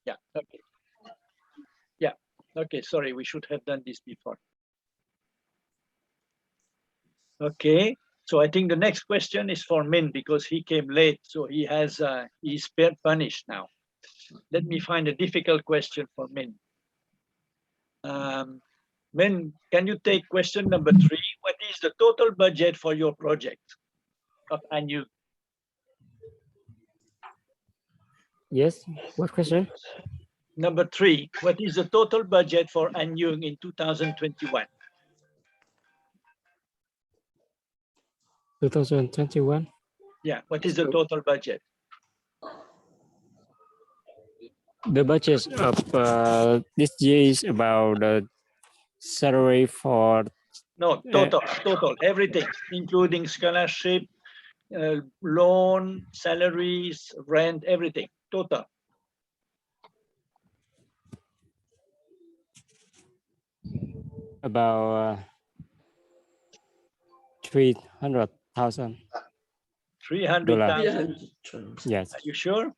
Yeah. Okay. Yeah. Okay. Sorry, we should have done this before. Okay. So I think the next question is for Min because he came late, so he's punished now. Let me find a difficult question for Min. Min, can you take question number 3? What is the total budget for your project of Anyu? Yes. What question? Number 3, what is the total budget for Anyung in 2021? 2021. Yeah, what is the total budget? The budget of this year is about the salary for No, total, everything, including scholarship, loan, salaries, rent, everything, total. about 300,000. 300,000. Yes, Are you sure?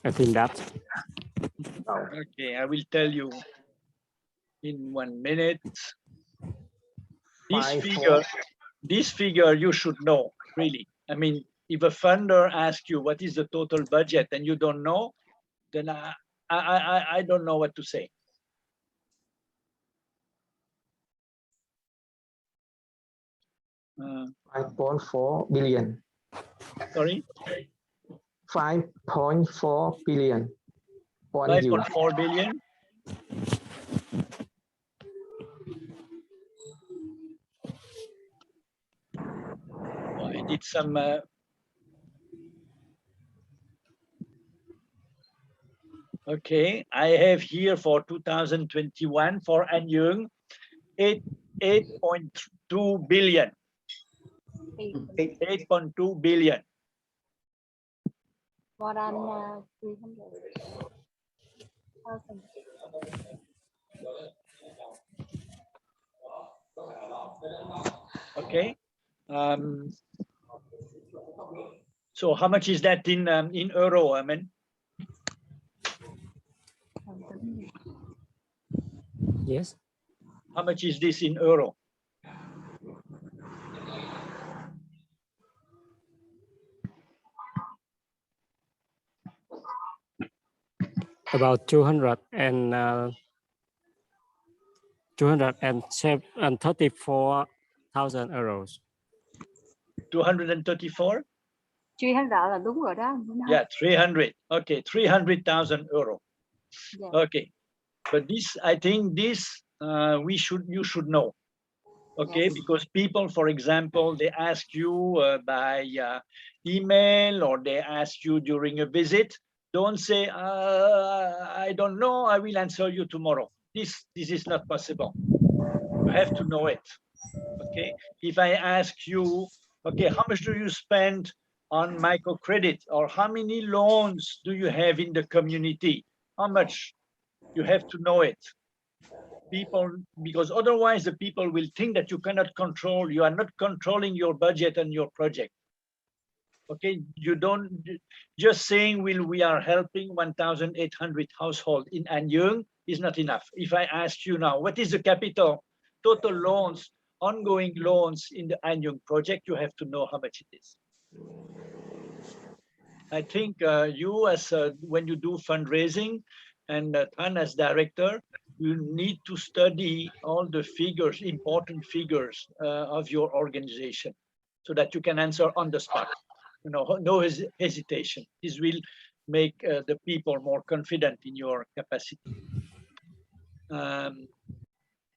I think that. Okay, I will tell you in 1 minute. This figure you should know, really. I mean, if a funder asks you what is the total budget and you don't know, then I don't know what to say. Uh, 5.4 billion. Sorry? 5.4 billion. 5.4 billion. Oh, I did some. Okay, I have here for 2021 for Anyung 8.2 billion. 8.2 billion. More than 300,000. Okay. So how much is that in euro? I mean, Yes. how much is this in euro? About 234,000 euros. 234? 300 là đúng rồi đó. Yeah, 300. Okay, 300,000 euro. Yeah. Okay, but this, I think this you should know. Okay, Yes. because people, for example, they ask you by email or they ask you during a visit. Don't say, I don't know, I will answer you tomorrow. This is not possible. You have to know it. Okay, if I ask you, okay, how much do you spend on microcredit, or how many loans do you have in the community? How much? You have to know it. People, because otherwise the people will think that you cannot control, you are not controlling your budget and your project. Okay, you don't just saying we are helping 1,800 households in Anyung is not enough. If I ask you now, what is the capital, total loans, ongoing loans in the Anyung project, you have to know how much it is. I think you as when you do fundraising and Tan as director, you need to study all the figures, important figures of your organization so that you can answer on the spot. You know, no hesitation. This will make the people more confident in your capacity.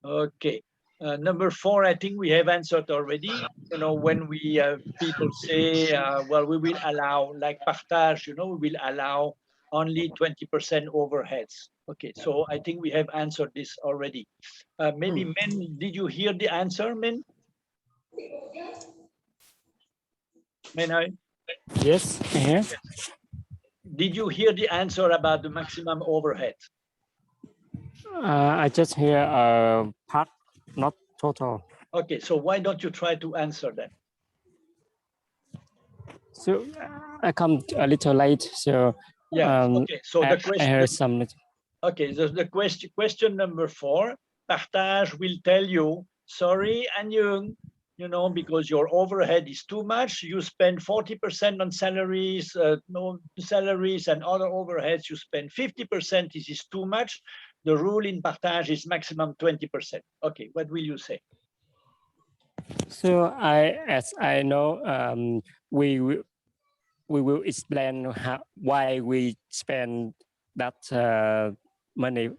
Okay. Number 4, I think we have answered already. You know, when we people say, well, we will allow, like partage, you know, we will allow only 20% overheads. Okay, so I think we have answered this already. Maybe Min, did you hear the answer, Min? Min, Yes, I hear. did you hear the answer about the maximum overhead? I just hear part, not total. Okay, so why don't you try to answer that? So I come a little late, so Yeah. Okay. So the I question. heard some. Okay. The question number 4. Partage will tell you, sorry, An Yung, you know, because your overhead is too much. You spend 40% on salaries, no salaries and other overheads. You spend 50%. This is too much. The rule in Partage is maximum 20%. Okay. What will you say? So as I know, we will explain why we spend that money.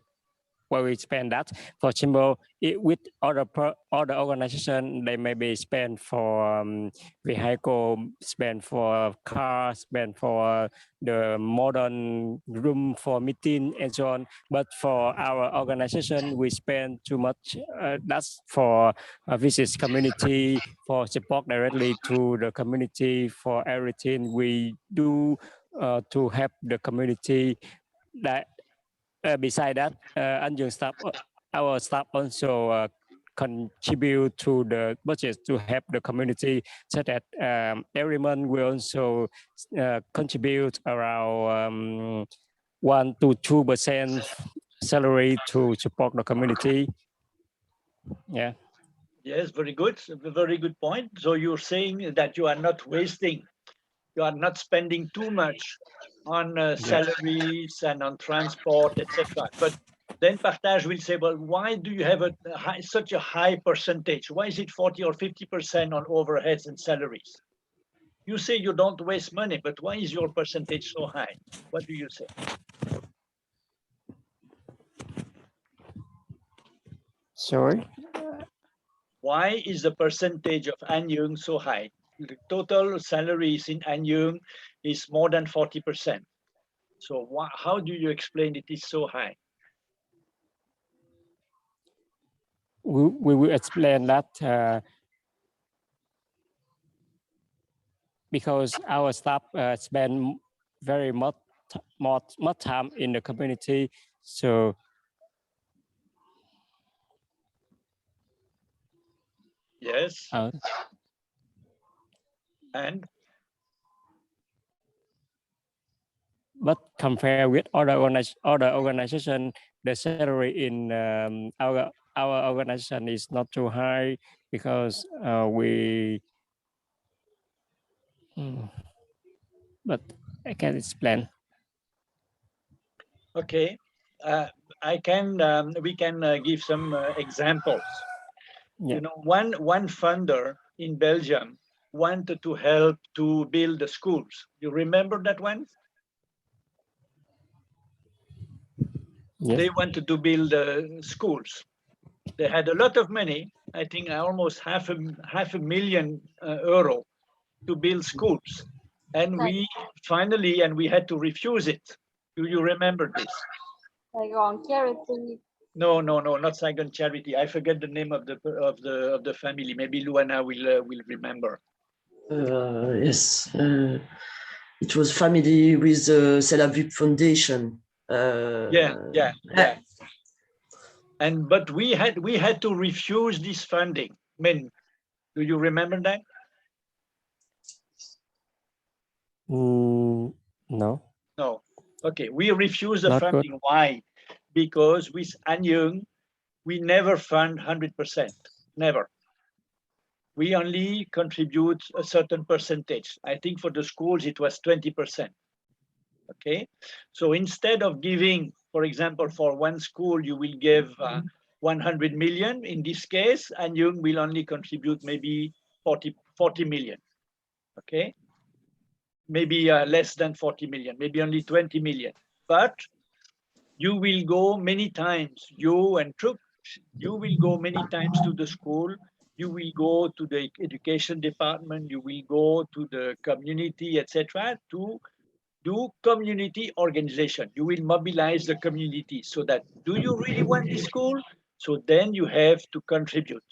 Why we spend that? For example, with other organization, they maybe spend for vehicle, spend for cars, spend for the modern room for meeting and so on. But for our organization, we spend too much. That's for visit community, for support directly to the community, for everything we do to help the community. That beside that, An Yung staff, our staff also contribute to the budget to help the community, so that every month we also contribute around 1 to 2% salary to support the community. Yeah. Yes, very good. A very good point. So you're saying that you are not wasting, you are not spending too much on salaries and on transport, etc. But then Partage will say, well, why do you have such a high percentage? Why is it 40 or 50% on overheads and salaries? You say you don't waste money, but why is your percentage so high? What do you say? Sorry? Why is the percentage of An Yung so high? The total salaries in An Yung is more than 40%. So how do you explain it is so high? We will explain that because our staff spend very much time in the community. So yes. And but compare with other organization, the salary in our organization is not too high because we. But I can explain. Okay, we can give some examples. Yeah. You know, one funder in Belgium wanted to help to build the schools. You remember that one? Yes. They wanted to build schools. They had a lot of money. I think almost half a million euro to build schools, and we had to refuse it. Do you remember this? Saigon Charity. No, not Saigon Charity. I forget the name of the family. Maybe Luana will remember. Yes, it was family with the C'est la Vie Foundation. Yeah. But we had to refuse this funding. I mean, do you remember that? No. No. Okay, we refused the funding. Good. Why? Because with An Yung, we never fund 100%. Never. We only contribute a certain percentage. I think for the schools it was 20%. Okay, so instead of giving, for example, for one school you will give 100 million. In this case, An Yung will only contribute maybe 40 million. Okay, maybe less than 40 million, maybe only 20 million. But you will go many times, you and Truc, you will go many times to the school, you will go to the education department, you will go to the community, etc., to do community organization. You will mobilize the community so that, do you really want this school? So then you have to contribute.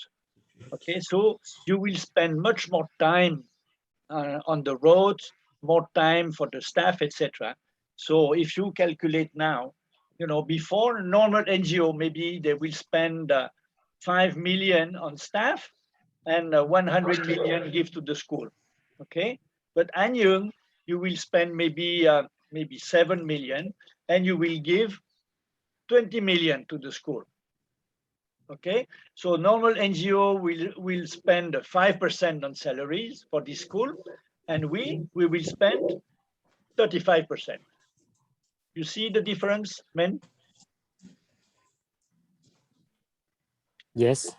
Okay, so you will spend much more time on the roads, more time for the staff, etc. So if you calculate now, you know, before normal NGO, maybe they will spend 5 million on staff and 100 million give to the school. Okay, But Anyang, you will spend maybe 7 million, and you will give 20 million to the school. Okay, so normal NGO will spend 5% on salaries for this school, and we will spend 35%. You see the difference, men? Yes.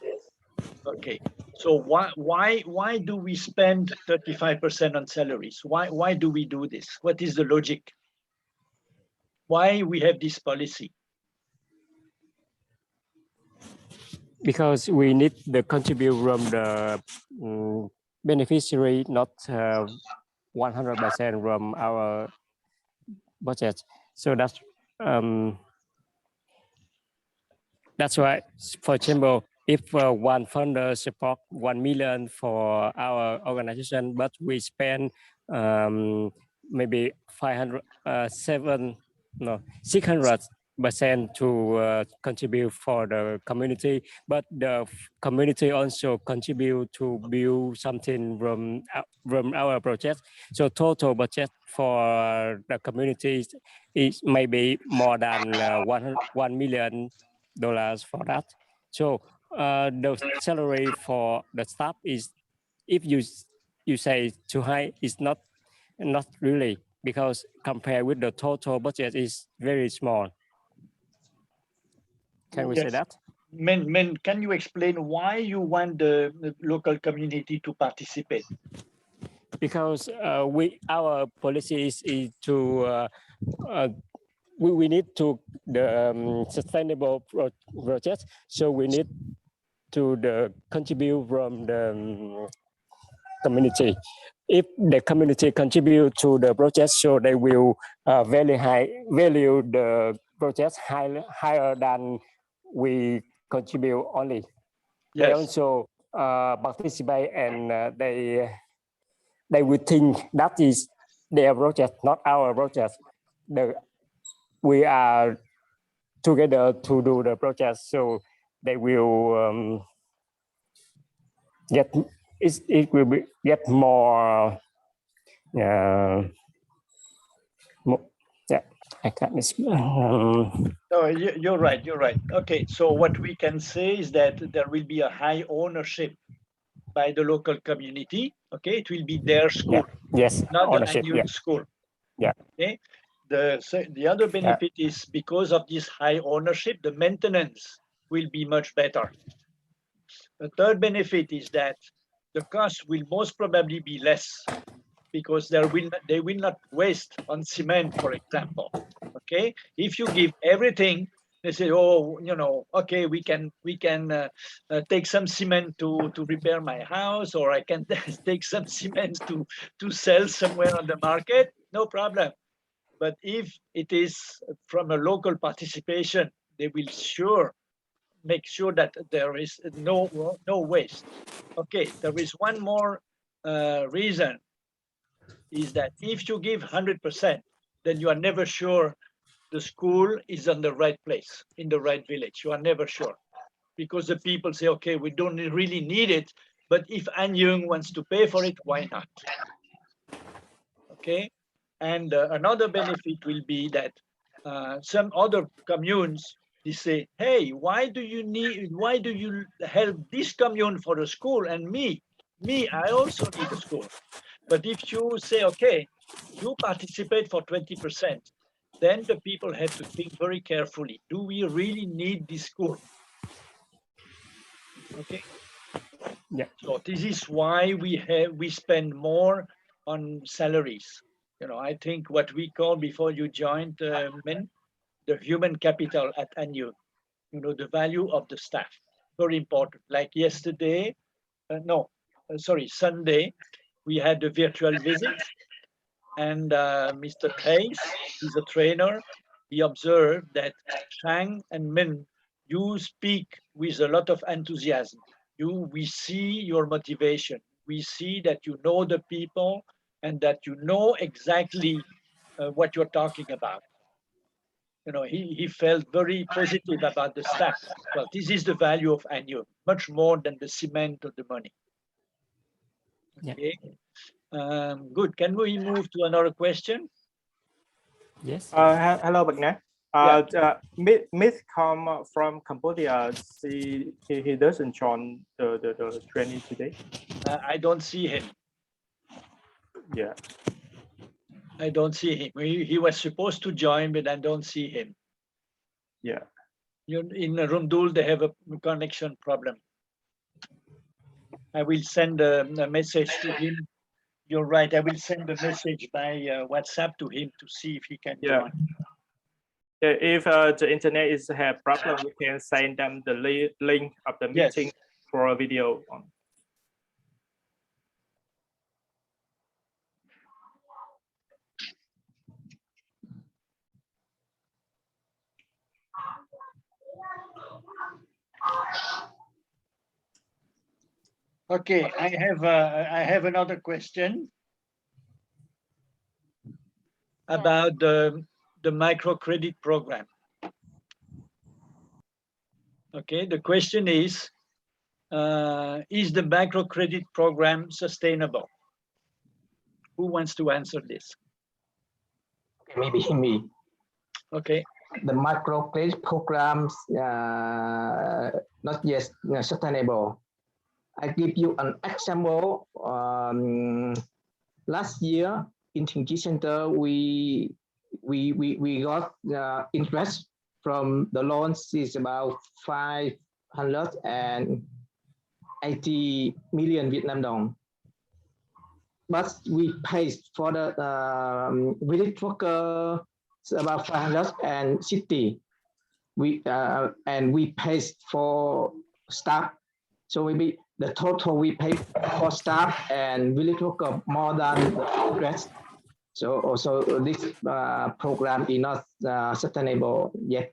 Okay, so why do we spend 35% on salaries? Why do we do this? What is the logic? Why we have this policy? Because we need the contribute from the beneficiary, not 100% from our budget. So that's why, for example, if one funder support 1 million for our organization, but we spend maybe 600% to contribute for the community, but the community also contribute to build something from our project. So total budget for the community is maybe more than $1 million for that. So the salary for the staff is, if you say too high, it's not really, because compared with the total budget is very small. Can we say that? Men, can you explain why you want the local community to participate? Because our policy is to we need to the sustainable project, so we need to contribute from the community. If the community contribute to the project, so they will value the project higher than we contribute only. They also participate, and they will think that is their project, not our project. We are together to do the project, so they will get more. I can't explain. No, you're right. You're right. Okay, so what we can say is that there will be a high ownership by the local community. Okay, it will be their school. Yes, not ownership. the Anyang school. Yeah. Okay. The other benefit is, because of this high ownership, the maintenance will be much better. The third benefit is that the cost will most probably be less, because they will not waste on cement, for example. Okay, if you give everything, they say, oh, okay, we can take some cement to repair my house, or I can take some cement to sell somewhere on the market, no problem. But if it is from a local participation, they will make sure that there is no waste. Okay, there is one more reason, is that if you give 100%, then you are never sure the school is on the right place, in the right village. You are never sure, because the people say, okay, we don't really need it, but if Anyang wants to pay for it, why not? Okay, and another benefit will be that some other communes, they say, hey, why do you help this commune for the school, and me, I also need a school. But if you say, okay, you participate for 20%, then the people have to think very carefully. Do we really need this school? Okay. Yeah. So this is why we spend more on salaries. I think what we call, before you joined, Men, the human capital at Anyang. The value of the staff, very important. Like yesterday, Sunday, we had a virtual visit, and Mr. Hayes, he's a trainer, he observed that Chang and Min, you speak with a lot of enthusiasm. We see your motivation. We see that you know the people, and that you know exactly what you're talking about. He felt very positive about the staff. Well, this is the value of Anyang, much more than the cement or the money. Okay. Good. Can we move to another question? Yes. Hello, Bạch Nang. Yeah. Miss come from Cambodia. He doesn't join the training today. I don't see him. Yeah. I don't see him. He was supposed to join, but I don't see him. Yeah. In Rundul, they have a connection problem. I will send a message to him. You're right. I will send a message by WhatsApp to him to see if he can join. Yeah, if the internet is have problem, we can send them the link of the Yes. meeting for a video. Okay, I have another question about the microcredit program. Okay, the question is the microcredit program sustainable? Who wants to answer this? Okay, maybe me. Okay. The microcredit programs not yet sustainable. I give you an example. Last year in Tingji Center, we got interest from the loans is about 580 million Vietnam dong. But we paid for the village worker about 560. And we paid for staff. So maybe the total we pay for staff and village worker more than the interest. So also this program is not sustainable yet.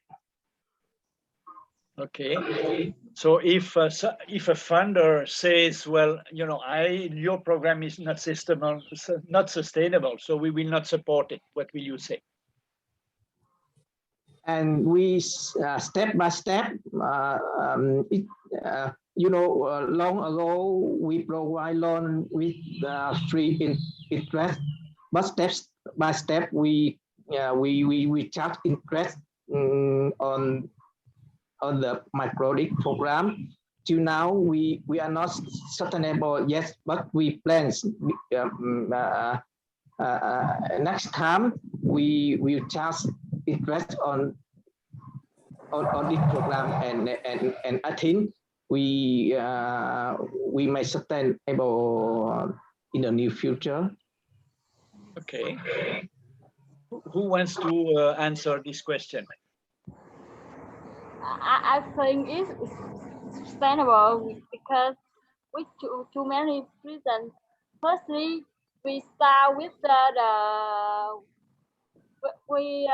Okay. So if a funder says, well, you know, your program is not sustainable, so we will not support it, what will you say? And we step by step, long ago we provide loan with free interest, but step by step we charge interest on the microcredit program. Till now we are not sustainable yet, but we plan next time we will charge interest on this program, and I think we may sustainable in the near future. Okay. Who wants to answer this question? I think it's sustainable because with too many reasons. Firstly, we start with we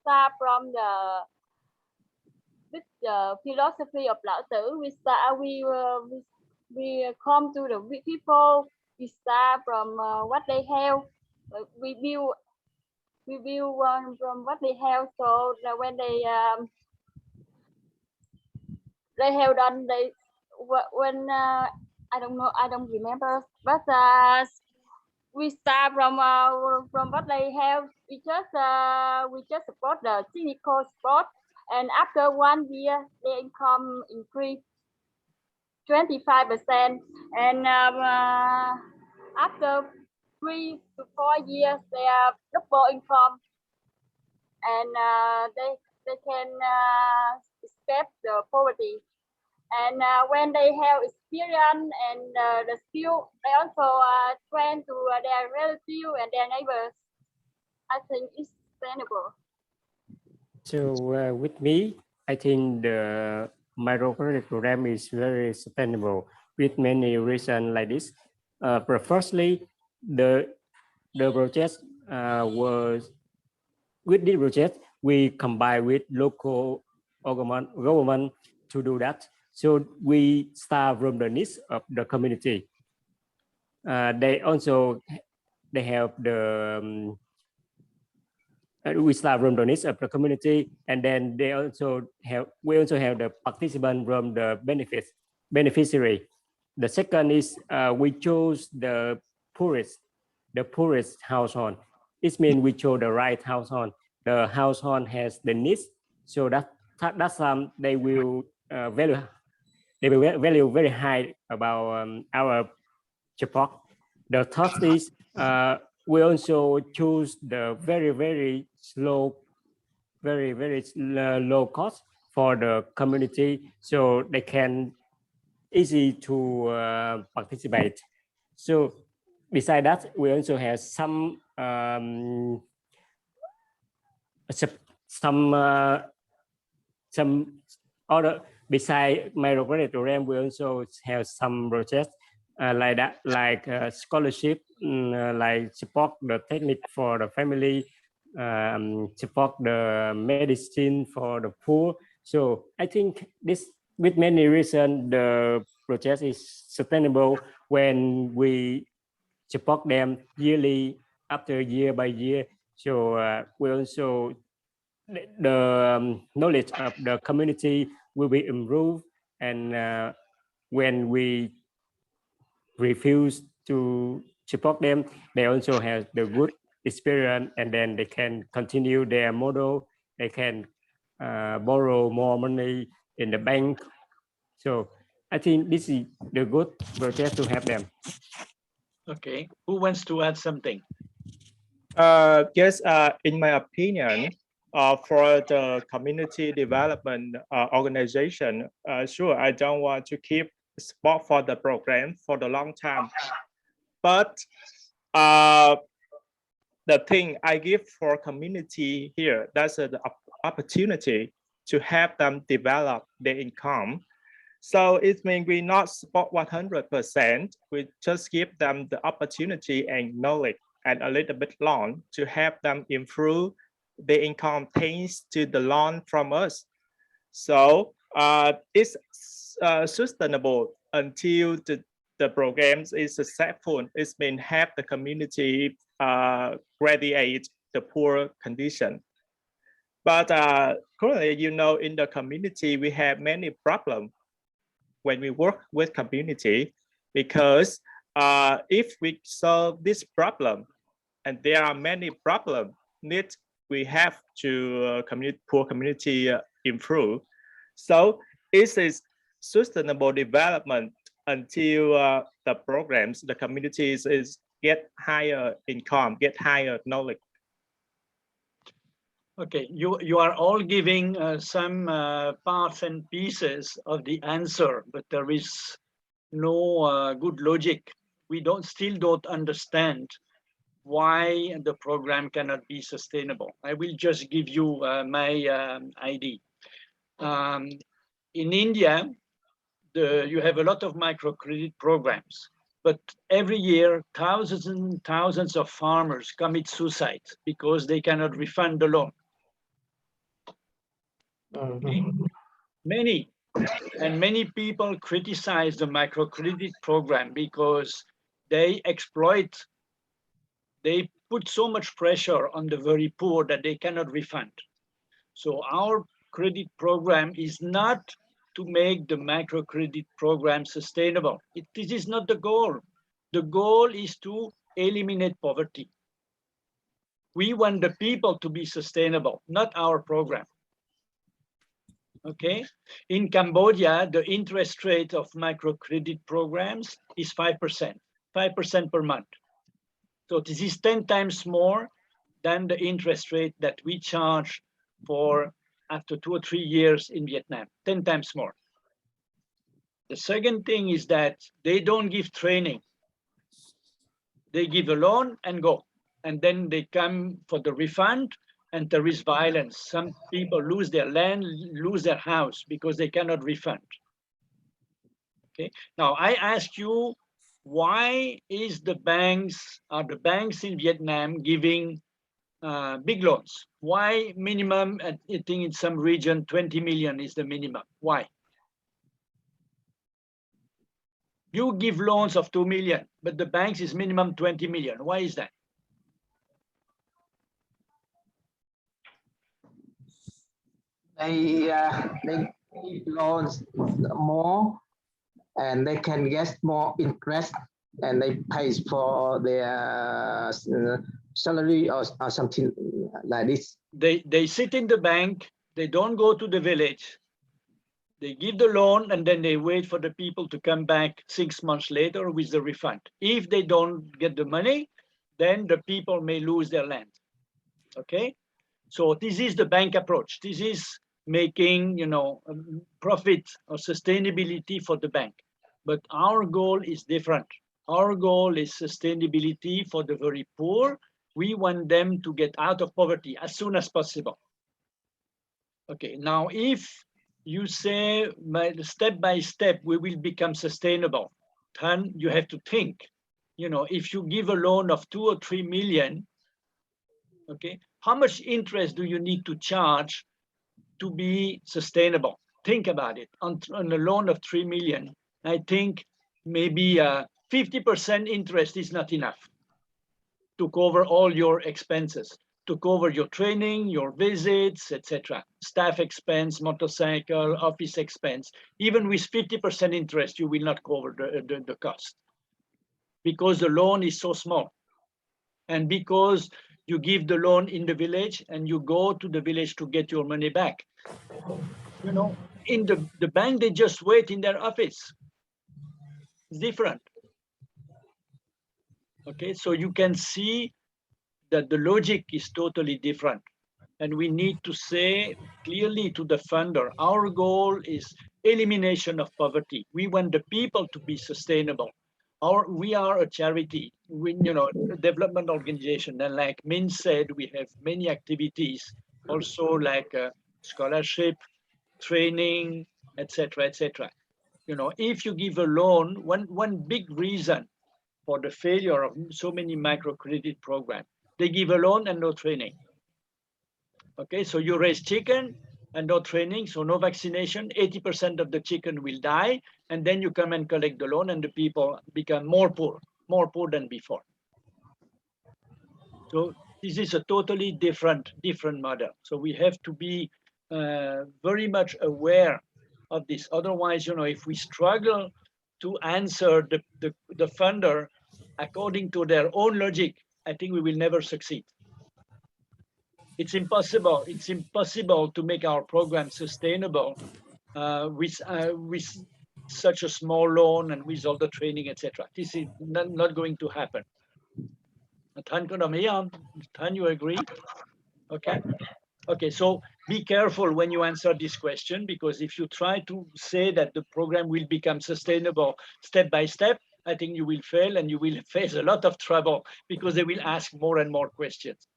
start from the philosophy of Lao Tzu. We come to the people. We start from what they have. We build from what they have. So when they have done when I don't know, I don't remember, but we start from what they have. We just support the technical support, and after 1 year their income increased 25%, and after 3 to 4 years they have double income, and they can escape the poverty. And when they have experience and the skill, they also train to their relatives and their neighbors. I think it's sustainable. So with me, I think the microcredit program is very sustainable with many reasons like this. But firstly, the project was with this project we combine with local government to do that. So we start from the needs of the community. They have the we start from the needs of the community, and then we also have the participant from the beneficiary. The second is we chose the poorest household. It means we chose the right household. The household has the needs, so that's they will value very high about our support. The third is we also choose the very slow, very low cost for the community, so they can easy to participate. So beside that, we also have some other, beside microcredit program, we also have some projects like that, like scholarship, like support the technique for the family, support the medicine for the poor. So I think this, with many reasons, the project is sustainable when we support them yearly after year by year. So we also, the knowledge of the community will be improved, and when we refuse to support them, they also have the good experience, and then they can continue their model. They can borrow more money in the bank. So I think this is the good project to have them. Okay, who wants to add something? Yes, in my opinion, for the community development organization, sure, I don't want to keep support for the program for the long time, but the thing I give for community here, that's the opportunity to help them develop their income. So it means we not support 100%, we just give them the opportunity and knowledge and a little bit loan to help them improve their income thanks to the loan from us. So it's sustainable until the program is successful. It's been help the community graduate the poor condition. But currently, you know, in the community, we have many problems when we work with community, because if we solve this problem, and there are many problems that we have to poor community improve. So it is sustainable development until the programs, the communities is get higher income, get higher knowledge. Okay, you are all giving some parts and pieces of the answer, but there is no good logic. We still don't understand why the program cannot be sustainable. I will just give you my idea. In India, you have a lot of microcredit programs, but every year thousands and thousands of farmers commit suicide because they cannot refund the loan. Okay. Many people criticize the microcredit program because they exploit, they put so much pressure on the very poor that they cannot refund. So our credit program is not to make the microcredit program sustainable. This is not the goal. The goal is to eliminate poverty. We want the people to be sustainable, not our program. Okay, in Cambodia, the interest rate of microcredit programs is 5%, 5% per month. So this is 10 times more than the interest rate that we charge for after 2 or 3 years in Vietnam, 10 times more. The second thing is that they don't give training. They give a loan and go, and then they come for the refund, and there is violence. Some people lose their land, lose their house because they cannot refund. Okay. Now I ask you, why is the banks in Vietnam giving big loans? Why minimum? I think in some region 20 million is the minimum. Why? You give loans of 2 million, but the banks is minimum 20 million. Why is that? They give loans more, and they can get more interest and they pay for their salary or something like this. They sit in the bank, they don't go to the village. They give the loan and then they wait for the people to come back 6 months later with the refund. If they don't get the money, then the people may lose their land. Okay, so this is the bank approach. This is making, profit or sustainability for the bank. But our goal is different. Our goal is sustainability for the very poor. We want them to get out of poverty as soon as possible. Okay, now if you say step by step we will become sustainable, then you have to think, if you give a loan of 2 or 3 million, okay, how much interest do you need to charge to be sustainable? Think about it. On a loan of 3 million, I think maybe 50% interest is not enough to cover all your expenses, to cover your training, your visits, etc. Staff expense, motorcycle, office expense. Even with 50% interest, you will not cover the cost because the loan is so small. And because you give the loan in the village and you go to the village to get your money back. In the bank, they just wait in their office. It's different. Okay, so you can see that the logic is totally different. And we need to say clearly to the funder, our goal is elimination of poverty. We want the people to be sustainable. We are a charity, a development organization. And like Min said, we have many activities, also like scholarship, training, etc., etc. If you give a loan, one big reason for the failure of so many microcredit programs, they give a loan and no training. Okay, so you raise chicken and no training, so no vaccination, 80% of the chicken will die, and then you come and collect the loan and the people become more poor than before. So this is a totally different model. So we have to be very much aware of this. Otherwise, if we struggle to answer the funder according to their own logic, I think we will never succeed. It's impossible. It's impossible to make our program sustainable with such a small loan and with all the training, etc. This is not going to happen. Tan, you agree? Okay. Okay, so be careful when you answer this question, because if you try to say that the program will become sustainable step by step, I think you will fail and you will face a lot of trouble because they will ask more and more questions.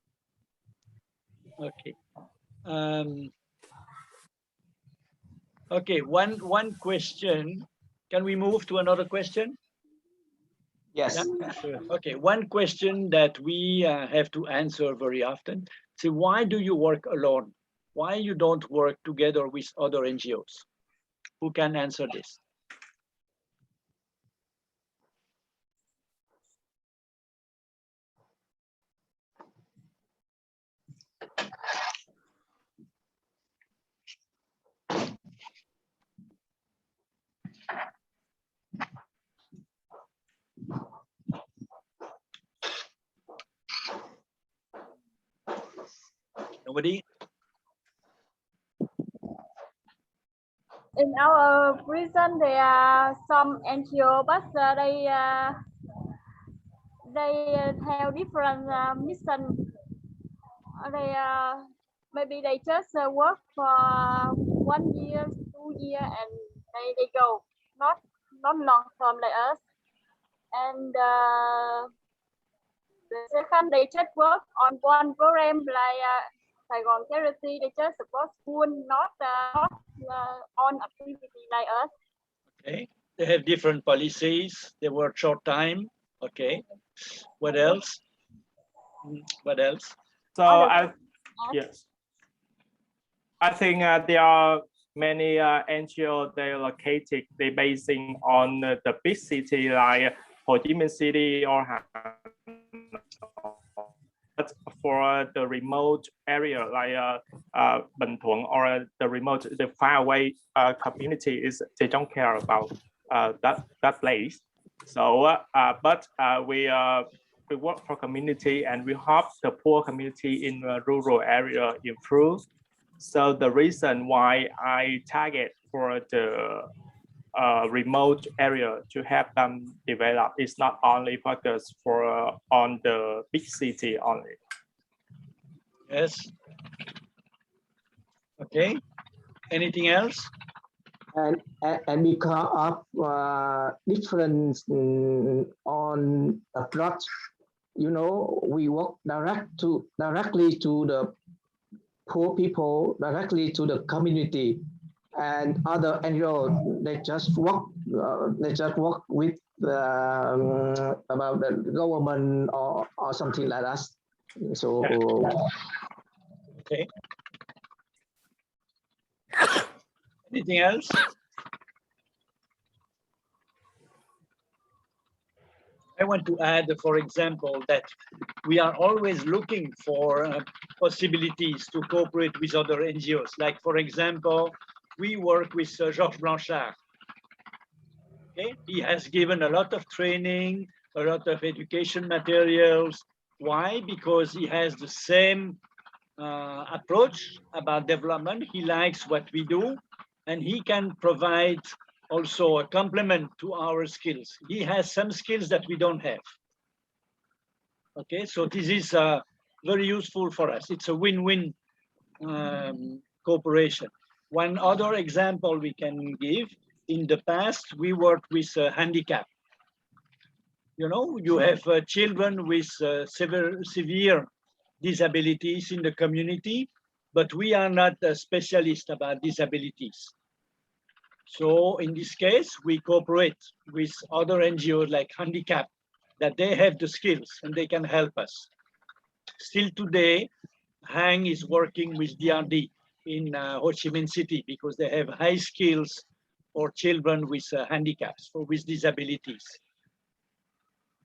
Okay. Okay, one question. Can we move to another question? Yes. Yeah? Okay, one question that we have to answer very often. So why do you work alone? Why you don't work together with other NGOs? Who can answer this? Nobody? In our prison, there are some NGO, but they have different mission. Maybe they just work for 1 year, 2 years, and they go, not long term like us. And the second, they just work on one program like Saigon Charity. They just support school, not on activity like us. Okay, they have different policies. They work short time. Okay, what else? What else? So yes, I think there are many NGO. They are located. They basing on the big city like Ho Chi Minh City or but for the remote area like Binh Thuận or the far away community, they don't care about that place. So, we work for community, and we help the poor community in the rural area improve. So the reason why I target for the remote area to help them develop is not only focused for on the big city only. Yes. Okay. Anything else? And because of difference on approach, you know, we work directly to the poor people, directly to the community, and other NGOs they just work with about the government or something like that. So Okay. Anything else? I want to add, for example, that we are always looking for possibilities to cooperate with other NGOs. Like, for example, we work with Georges Blanchard. Okay? He has given a lot of training, a lot of education materials. Why? Because he has the same approach about development. He likes what we do, and he can provide also a complement to our skills. He has some skills that we don't have. Okay, so this is very useful for us. It's a win-win cooperation. One other example we can give, in the past, we worked with handicap. You know, you have children with severe disabilities in the community, but we are not a specialist about disabilities. So in this case, we cooperate with other NGOs like Handicap, that they have the skills and they can help us. Still today, Hang is working with DRD in Ho Chi Minh City because they have high skills for children with handicaps, or with disabilities.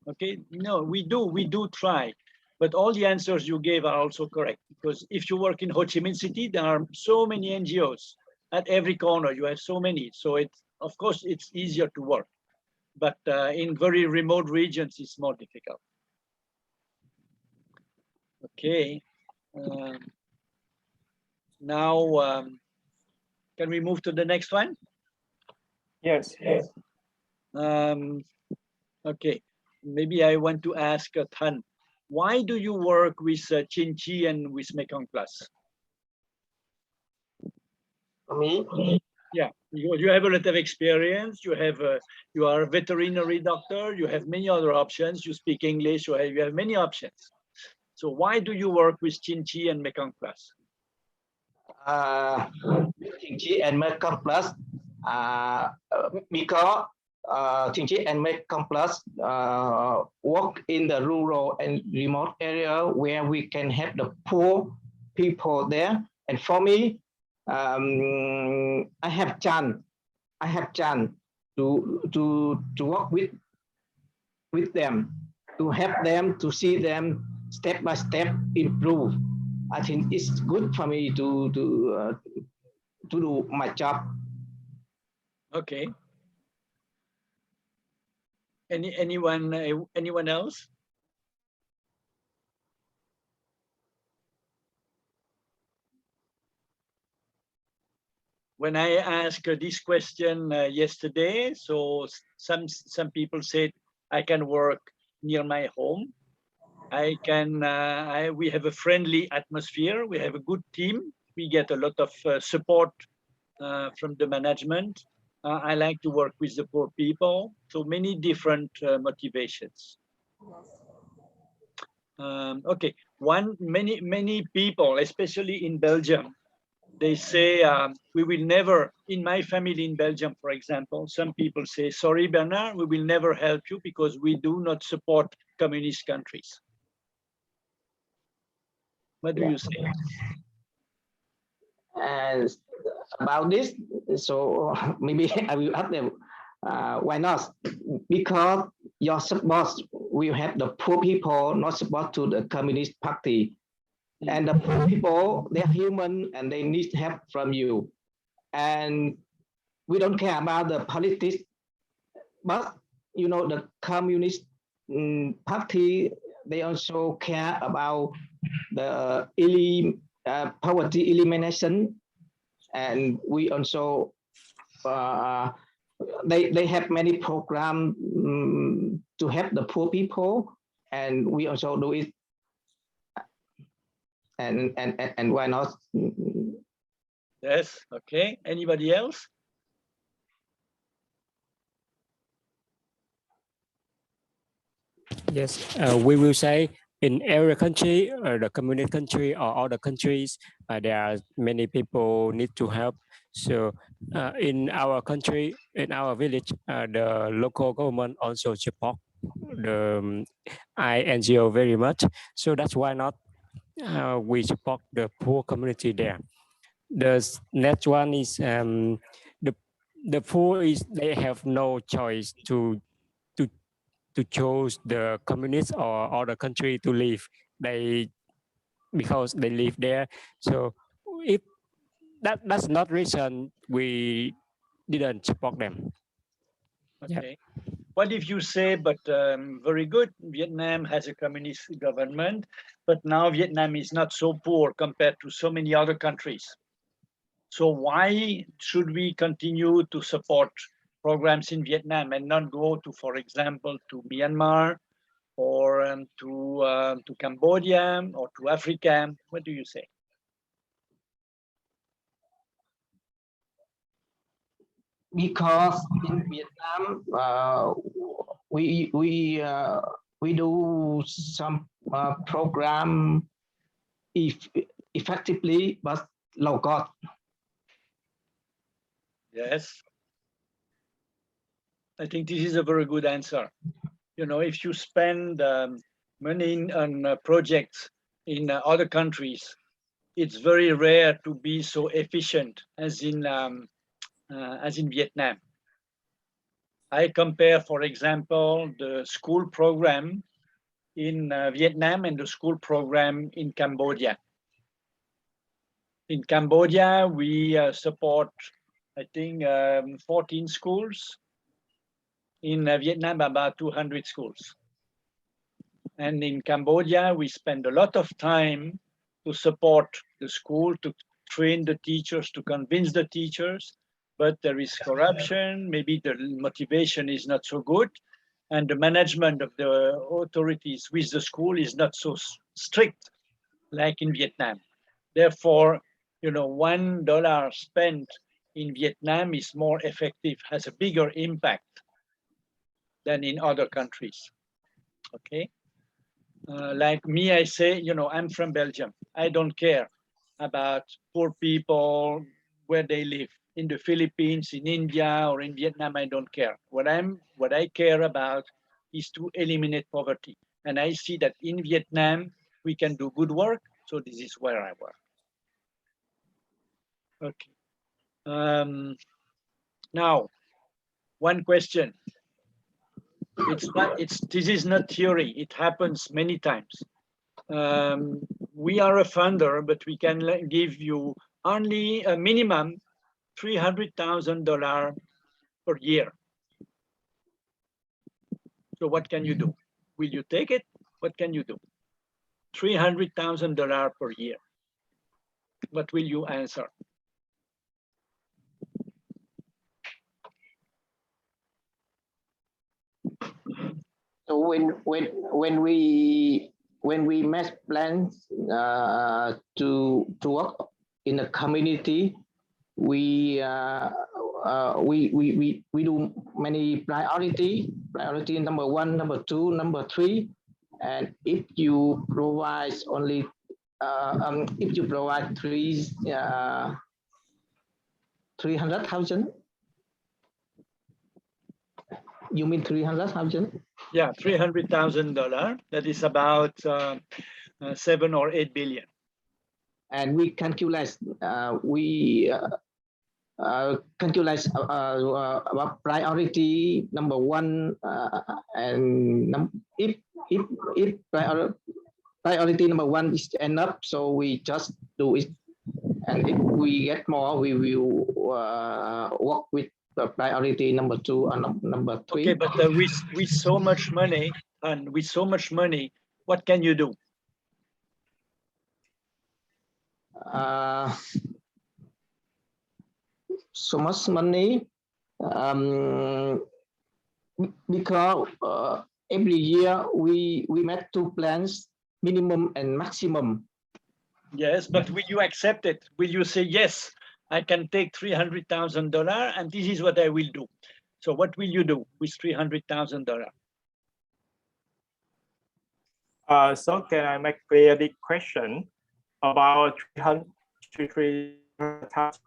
Okay, no, we do try, but all the answers you gave are also correct, because if you work in Ho Chi Minh City, there are so many NGOs at every corner. You have so many, so of course it's easier to work, but in very remote regions it's more difficult. Okay, now can we move to the next one? Yes. Okay, maybe I want to ask Thanh, why do you work with Chin Chi and with Mekong Plus? me, Yeah, you have a lot of experience. You are a veterinary doctor. You have many other options. You speak English. You have many options. So why do you work with Chin Chi and Mekong Plus? Chin Chi and Mekong Plus, because Chin Chi and Mekong Plus work in the rural and remote area where we can help the poor people there. And for me, I have chance to work with them, to help them, to see them step by step improve. I think it's good for me to do my job. Okay. Anyone else? When I asked this question yesterday, so some people said I can work near my home. I can. We have a friendly atmosphere. We have a good team. We get a lot of support from the management. I like to work with the poor people. So many different motivations. Okay, many people, especially in Belgium, they say we will never. In my family in Belgium, for example, some people say, "Sorry, Bernard, we will never help you because we do not support communist countries." What do you say? And about this, so maybe I will ask them, why not? Because your support will have the poor people not support to the Communist Party. And the poor people, they're human and they need help from you. And we don't care about the politics, but you know, the Communist Party, they also care about the poverty elimination, and we also they have many programs to help the poor people, and we also do it. And why not? Yes. Okay. Anybody else? Yes, we will say in every country, the communist country or other countries, there are many people need to help. So in our country, in our village, the local government also support the INGO very much. So that's why not we support the poor community there. The next one is the poor is they have no choice to choose the communist or other country to live. Because they live there. So if that's not reason we didn't support them. Okay. What if you say, but very good, Vietnam has a communist government, but now Vietnam is not so poor compared to so many other countries. So why should we continue to support programs in Vietnam and not go to, for example, to Myanmar or to Cambodia or to Africa? What do you say? Because in Vietnam, we do some program effectively, but low cost. Yes. I think this is a very good answer. You know, if you spend money on projects in other countries, it's very rare to be so efficient as in Vietnam. I compare, for example, the school program in Vietnam and the school program in Cambodia. In Cambodia, we support, I think, 14 schools. In Vietnam, about 200 schools. And in Cambodia, we spend a lot of time to support the school, to train the teachers, to convince the teachers, but there is corruption, maybe the motivation is not so good, and the management of the authorities with the school is not so strict like in Vietnam. Therefore, you know, $1 spent in Vietnam is more effective, has a bigger impact than in other countries, okay? Like me, I say, you know, I'm from Belgium. I don't care about poor people, where they live, in the Philippines, in India, or in Vietnam, I don't care. What I care about is to eliminate poverty. And I see that in Vietnam, we can do good work, so this is where I work. Okay. Now, one question. This is not theory, it happens many times. We are a funder, but we can give you only a minimum $300,000 per year. So what can you do? Will you take it? What can you do? $300,000 per year. What will you answer? So when we make plans to work in a community, we do many priority number 1, number 2, number 3, and if you provide only if you provide 300,000. You mean 300,000? Yeah, $300,000. That is about 7 or 8 billion. And we calculate about priority number 1, and if priority number 1 is enough, so we just do it. And if we get more, we will work with the priority number 2 or number 3. Okay, but with so much money and with so much money, what can you do? So much money, because every year we make 2 plans, minimum and maximum. Yes, but will you accept it? Will you say, yes, I can take $300,000 and this is what I will do? So what will you do with $300,000? So can I make clear the question about 300,000?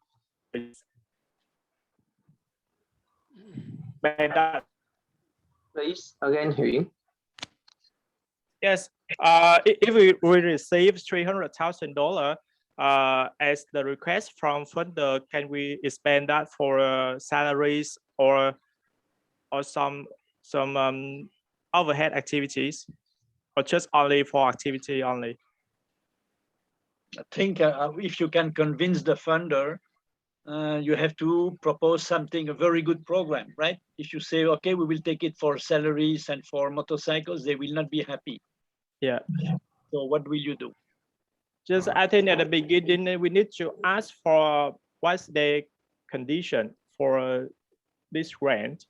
Please, again, Huy. Yes, if we receive $300,000 as the request from funder, can we spend that for salaries or some overhead activities, or just only for activity only? I think if you can convince the funder, you have to propose something, a very good program, right? If you say, okay, we will take it for salaries and for motorcycles, they will not be happy. Yeah. So what will you do? Just I think at the beginning, we need to ask for what's the condition for this grant.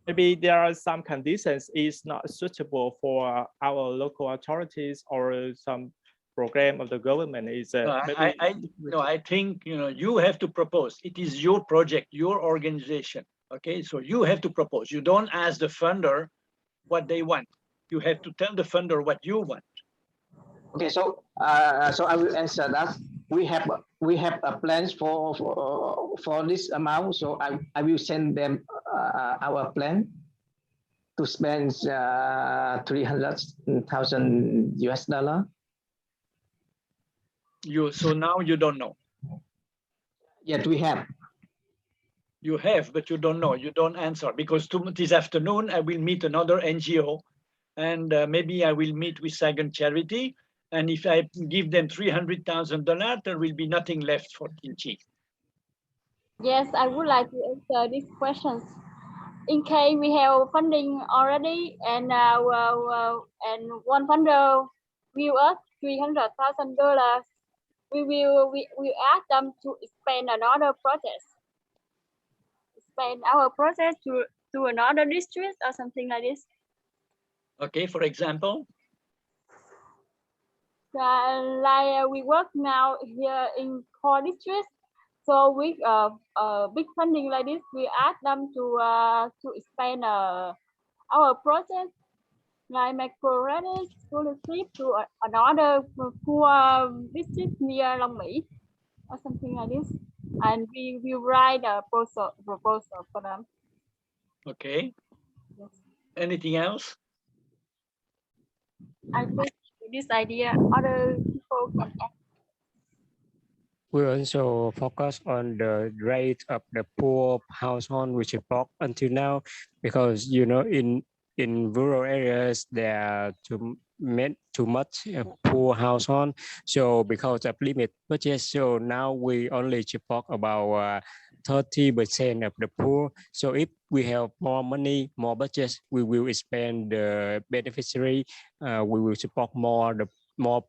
Maybe there are some conditions is not suitable for our local authorities or some program of the government. Is I think you have to propose. It is your project, your organization. Okay, so you have to propose. You don't ask the funder what they want. You have to tell the funder what you want. Okay, so I will answer that. We have plans for this amount, so I will send them our plan to spend $300,000 US. So now you don't know. Yes, we have. You have, but you don't know. You don't answer, because this afternoon I will meet another NGO, and maybe I will meet with Saigon Charity. And if I give them $300,000, there will be nothing left for Kinchi. Yes, I would like to answer these questions. In case we have funding already, and one funder will us $300,000, we will ask them to expand another project, expand our project to another district or something like this. Okay, for example. Like we work now here in core district, so with big funding like this, we ask them to expand our project, like microcredit scholarship to another poor district near Long Mỹ or something like this, and we will write a proposal for them. Okay. Yes. Anything else? I think this idea other people can add. We also focus on the rate of the poor household with support until now, because in rural areas there are too much poor household. So because of limit budget, so now we only support about 30% of the poor. So if we have more money, more budget, we will spend the beneficiary. We will support more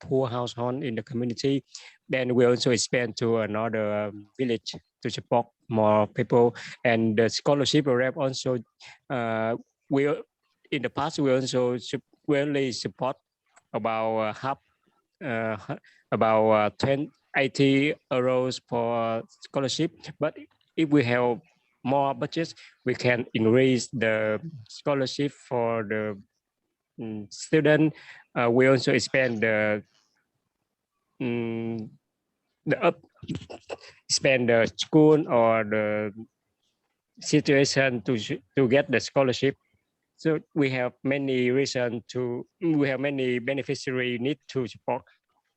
poor household in the community. Then we also expand to another village to support more people. And the scholarship program also, in the past we also really support about about 80 euros for scholarship. But if we have more budget, we can increase the scholarship for the student. We also expand spend the school or the situation to get the scholarship. So we have many reasons we have many beneficiary need to support.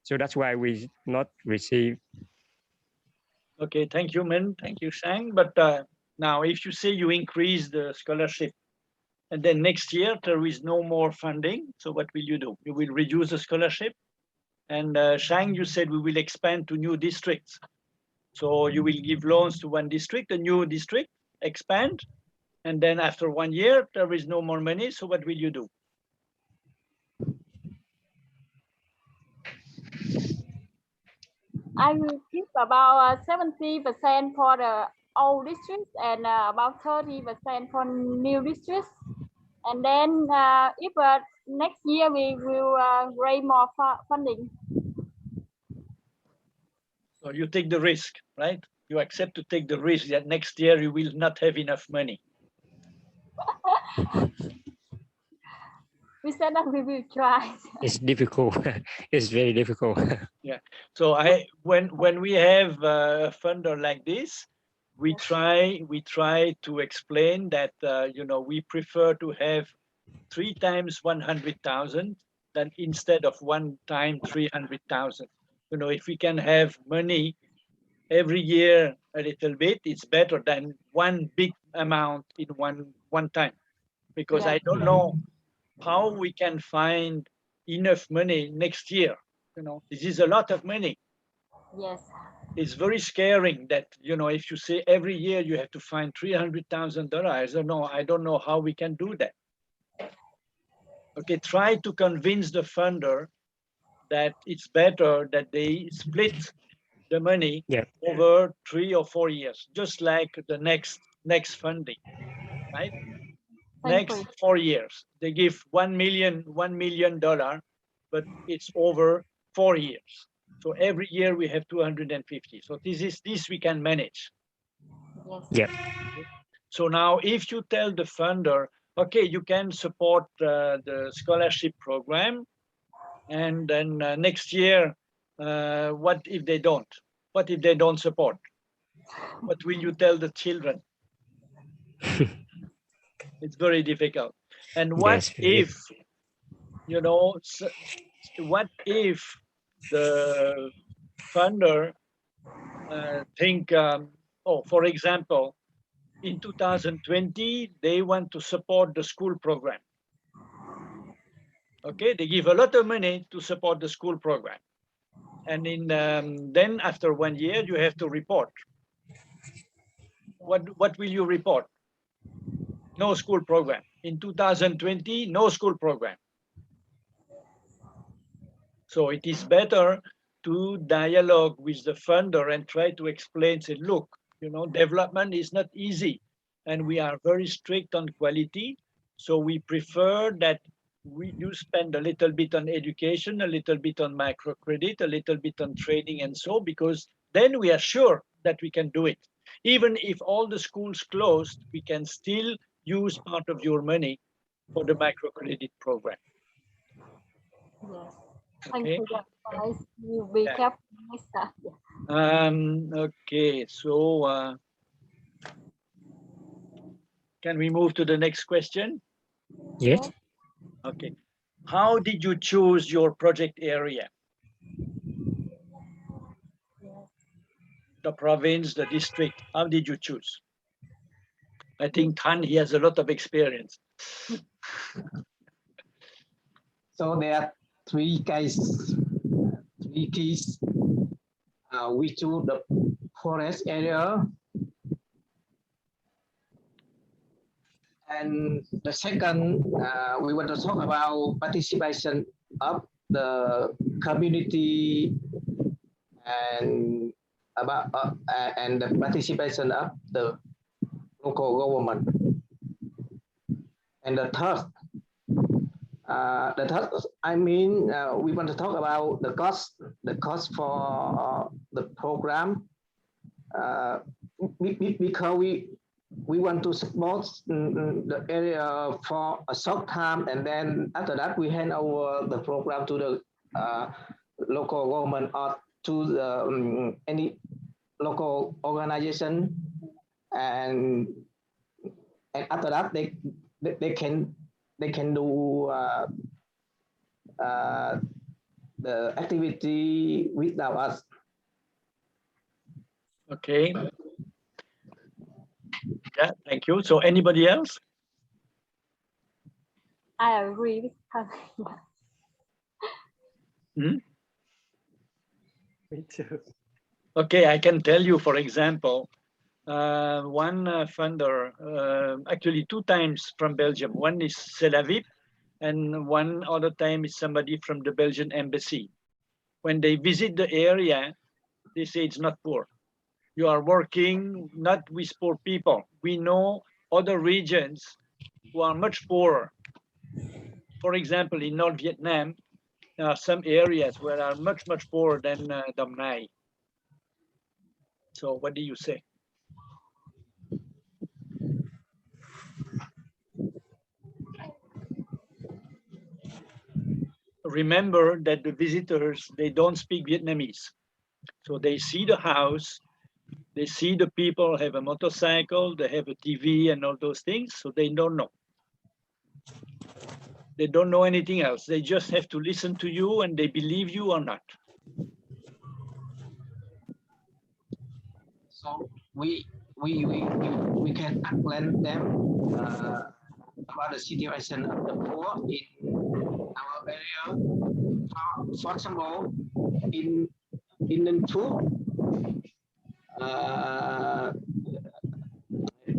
So that's why we not receive. Okay, thank you, Min. Thank you, Sang. But now, if you say you increase the scholarship, and then next year there is no more funding, so what will you do? You will reduce the scholarship? And Shang, you said we will expand to new districts. So you will give loans to one district, a new district, expand, and then after 1 year, there is no more money. So what will you do? I will keep about 70% for the old districts and about 30% for new districts. And then if next year we will raise more funding. So you take the risk, right? You accept to take the risk that next year you will not have enough money. We said that we will try. It's difficult. It's very difficult. So when we have a funder like this, we try to explain that we prefer to have 3 times 100,000 than instead of 1 time 300,000. If we can have money every year a little bit, it's better than one big amount in one time, because Yeah. I don't know how we can find enough money next year. This is a lot of money. Yes. It's very scaring that, if you say every year you have to find $300,000, I don't know how we can do that. Okay, try to convince the funder that it's better that they split the money over 3 or 4 years, just like the next funding, right? Next 4 years, they give $1 million, but it's over 4 years. So every year we have 250. So this we can manage. Yes. So now if you tell the funder, okay, you can support the scholarship program, and then next year, what if they don't? What if they don't support? What will you tell the children? It's very difficult. And what if, what if the funder think, for example, in 2020, they want to support the school program. Okay, they give a lot of money to support the school program. And then after 1 year, you have to report. What will you report? No school program. In 2020, no school program. So it is better to dialogue with the funder and try to explain, say, look, development is not easy, and we are very strict on quality. So we prefer that you spend a little bit on education, a little bit on microcredit, a little bit on training, and so, because then we are sure that we can do it. Even if all the schools closed, we can still use part of your money for the microcredit program. Yes. Thank Okay. you. Guys. You be careful next time. Okay, so can we move to the next question? Yes. Okay. How did you choose your project area? The province, the district, how did you choose? I think Tan, he has a lot of experience. So there are three keys. We choose the forest area. And the second, we want to talk about participation of the community and and the participation of the local government. And the third, we want to talk about the cost for the program, because we want to support the area for a short time, and then after that we hand over the program to the local government or to the, any local organization, and after that they can do the activity without us. Okay. Yeah, thank you. So anybody else? I agree with her. Hmm? Me too. Okay, I can tell you, for example, one funder, actually 2 times from Belgium. One is Celavip, and one other time is somebody from the Belgian embassy. When they visit the area, they say it's not poor. You are working not with poor people. We know other regions who are much poorer. For example, in North Vietnam, there are some areas where are much poorer than Dam Nai. So what do you say? Remember that the visitors, they don't speak Vietnamese. So they see the house, they see the people have a motorcycle, they have a TV and all those things, so they don't know. They don't know anything else. They just have to listen to you and they believe you or not. So we can explain them about the situation of the poor in our area. For example, in Ninh Thuốc,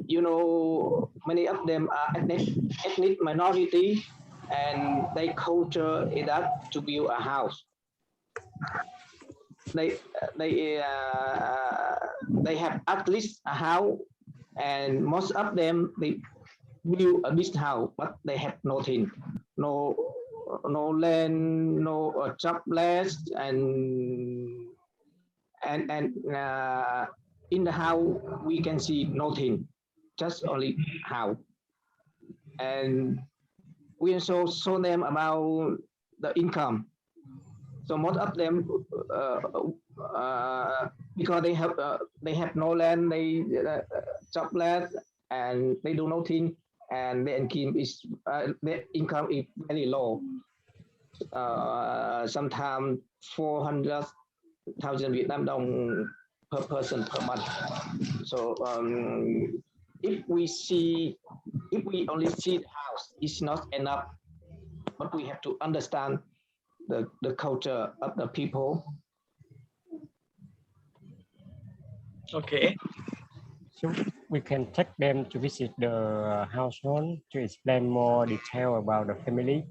you know, many of them are ethnic minority, and their culture is that to build a house. They have at least a house, and most of them they build a big house, but they have nothing, no land, no job less, and in the house we can see nothing, just only house. And we also show them about the income. So most of them, because they have no land, they jobless, and they do nothing, and their income is very low. Sometimes 400,000 Vietnam dong per person per month. So if we only see the house, it's not enough. But we have to understand the culture of the people. Okay. So we can take them to visit the household to explain more detail about the family.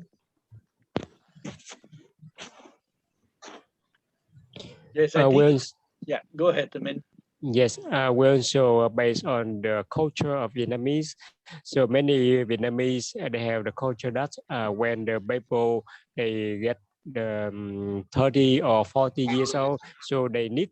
Yes, I think, yeah, go ahead, Min. Yes, we also based on the culture of Vietnamese. So many Vietnamese they have the culture that when the people they get the 30 or 40 years old, so they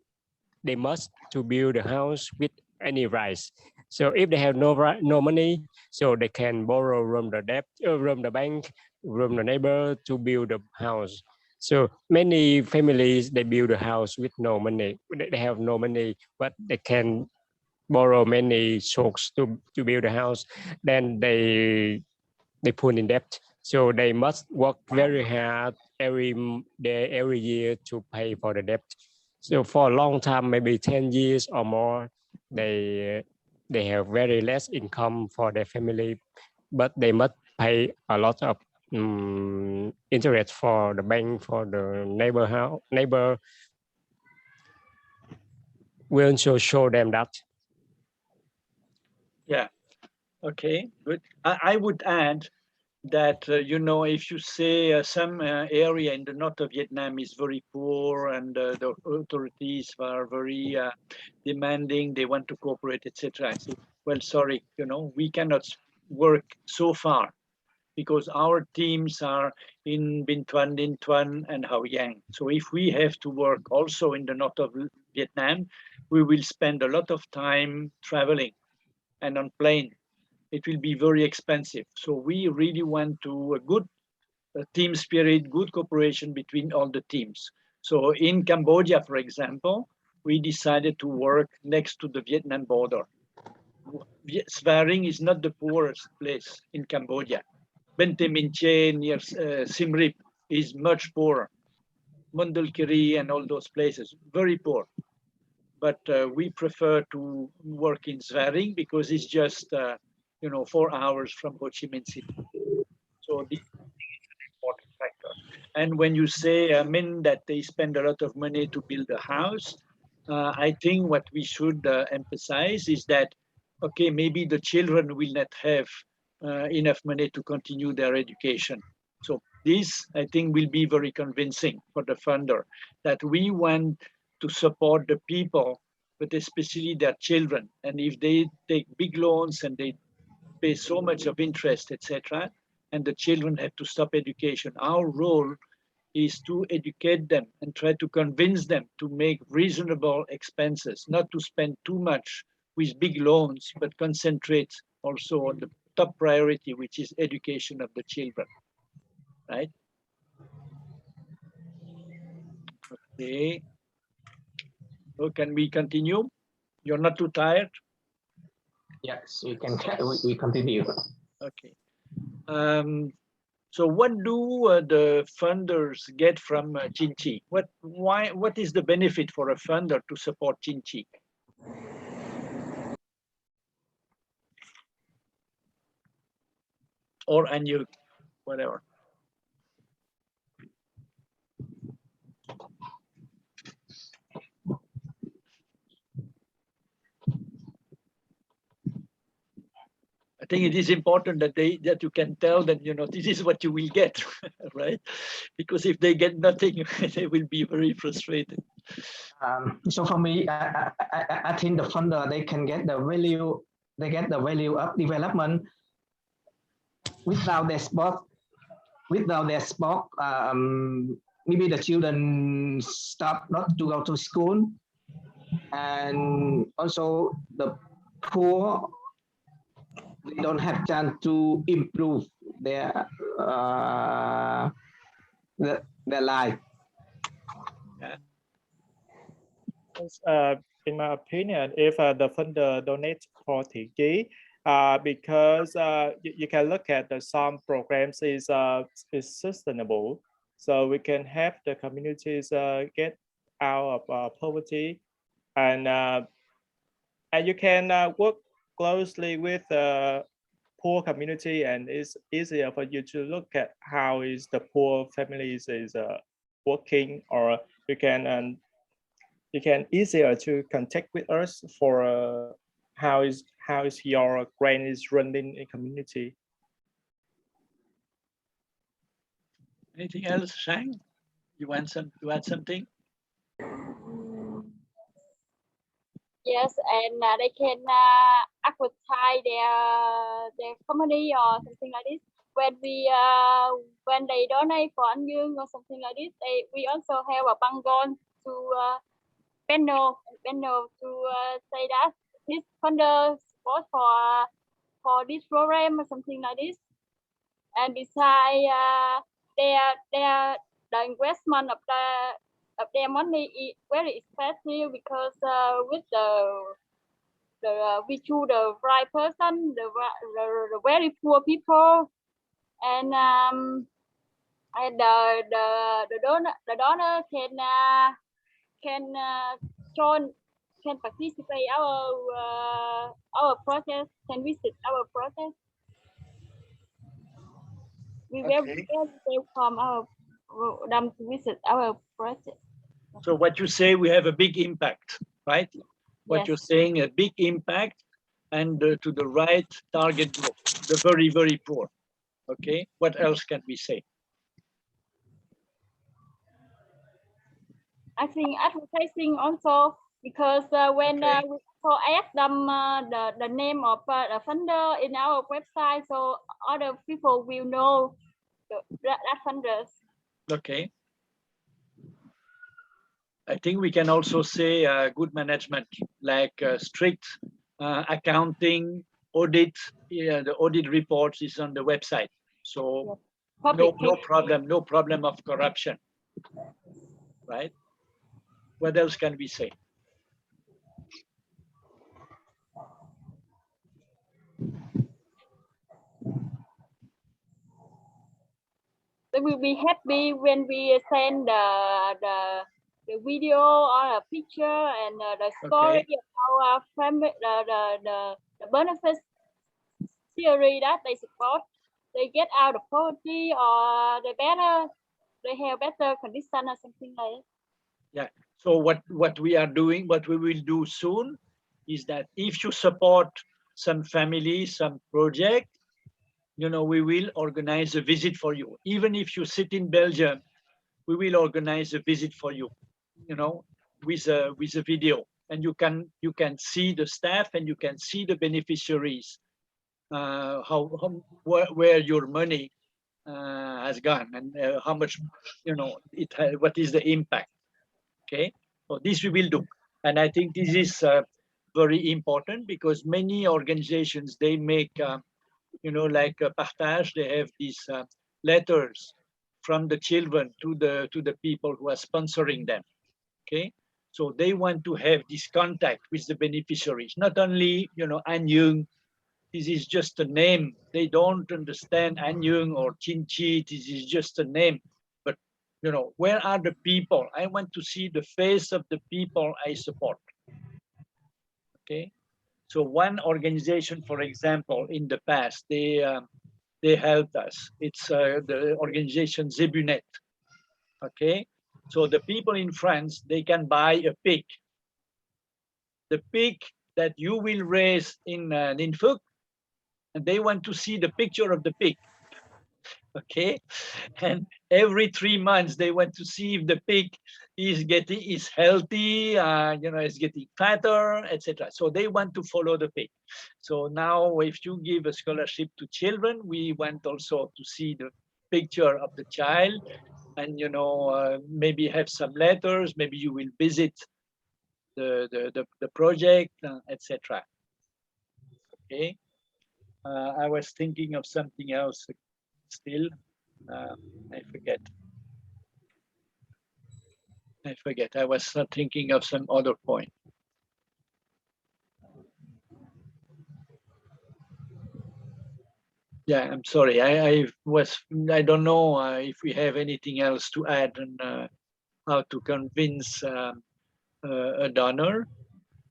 must to build a house with any rights. So if they have no money, so they can borrow from the debt, from the bank, from the neighbor to build a house. So many families they build a house with no money. They have no money, but they can borrow many sources to build a house. Then they put in debt. So they must work very hard every day, every year to pay for the debt. So for a long time, maybe 10 years or more, they have very less income for their family, but they must pay a lot of interest for the bank, for the neighbor. We also show them that. Yeah. Okay, good. I would add that, you know, if you say some area in the north of Vietnam is very poor and the authorities are very demanding, they want to cooperate, etc. I say, well, sorry, you know, we cannot work so far because our teams are in Binh Thuan, Ninh Thuan, and Hậu Giang. So if we have to work also in the north of Vietnam, we will spend a lot of time traveling and on plane. It will be very expensive. So we really want to a good team spirit, good cooperation between all the teams. So in Cambodia, for example, we decided to work next to the Vietnam border. Svaring is not the poorest place in Cambodia. Bente Minche near Siem Reap is much poorer. Mondulkiri and all those places, very poor. But we prefer to work in Svaring because it's just 4 hours from Ho Chi Minh City. So this is an important factor. And when you say, Min, that they spend a lot of money to build a house, I think what we should emphasize is that, okay, maybe the children will not have enough money to continue their education. So this, I think, will be very convincing for the funder, that we want to support the people, but especially their children. And if they take big loans and they pay so much of interest, etc., and the children have to stop education, our role is to educate them and try to convince them to make reasonable expenses, not to spend too much with big loans, but concentrate also on the top priority, which is education of the children, right? Okay. So can we continue? You're not too tired? Yes, we can. We continue. Okay. So what do the funders get from Chinchi? What is the benefit for a funder to support Chinchi? Or Anyug, whatever. I think it is important that you can tell them, this is what you will get, right? Because if they get nothing, they will be very frustrated. So for me, I think the funder, they can get the value. They get the value of development without their sport. Without their sport, maybe the children stop not to go to school, and also the poor, they don't have chance to improve their life. In my opinion, if the funder donates for Tiki, because you can look at some programs is sustainable, so we can help the communities get out of poverty, and you can work closely with the poor community, and it's easier for you to look at how is the poor families is working, or you can easier to contact with us for how is your grant is running in community. Anything else, Shang? You want to add something? Yes, and they can advertise their company or something like this. When they donate for Anh Dương or something like this, we also have a bangon to panel to say that this funder support for this program or something like this. And besides, the investment of their money is very expensive, because with we choose the right person, the very poor people, and the donor can participate our process, can visit our process. We Okay. welcome them to visit our process. So what you say, we have a big impact, right? What Yes. you're saying, a big impact, and to the right target group, the very, very poor. Okay, what else can we say? I think advertising also, because when Okay. we add them the name of the funder in our website, so other people will know that funders. Okay. I think we can also say good management, like strict accounting, audit. Yeah, the audit reports is on the website. So no problem of corruption, right? What else can we say? They will be happy when we send the video or a picture and the story of our family, the benefits theory that they support. They get out of poverty, or they have better condition or something like that. Yeah. So what we are doing, what we will do soon, is that if you support some family, some project, you know, we will organize a visit for you. Even if you sit in Belgium, we will organize a visit for you, you know, with a video, and you can see the staff and you can see the beneficiaries, where your money has gone, and how much, you know, what is the impact. Okay, so this we will do, and I think this is very important, because many organizations, they make you know, like Partage, they have these letters from the children to the people who are sponsoring them. Okay, so they want to have this contact with the beneficiaries, not only, you know, An Yeung. This is just a name. They don't understand An Yeung or Chin Chi. This is just a name. But, you know, where are the people? I want to see the face of the people I support. Okay, so one organization, for example, in the past, they helped us. It's the organization Zebunet. Okay, so the people in France, they can buy a pig. The pig that you will raise in Ningphuc, and they want to see the picture of the pig. Okay, and every 3 months they want to see if the pig is healthy, you know, is getting fatter, etc. So they want to follow the pig. So now, if you give a scholarship to children, we want also to see the picture of the child, and, you know, maybe have some letters. Maybe you will visit the project, etc. Okay, I was thinking of something else still. I forget. I was thinking of some other point. Yeah, I'm sorry. I don't know if we have anything else to add on how to convince a donor.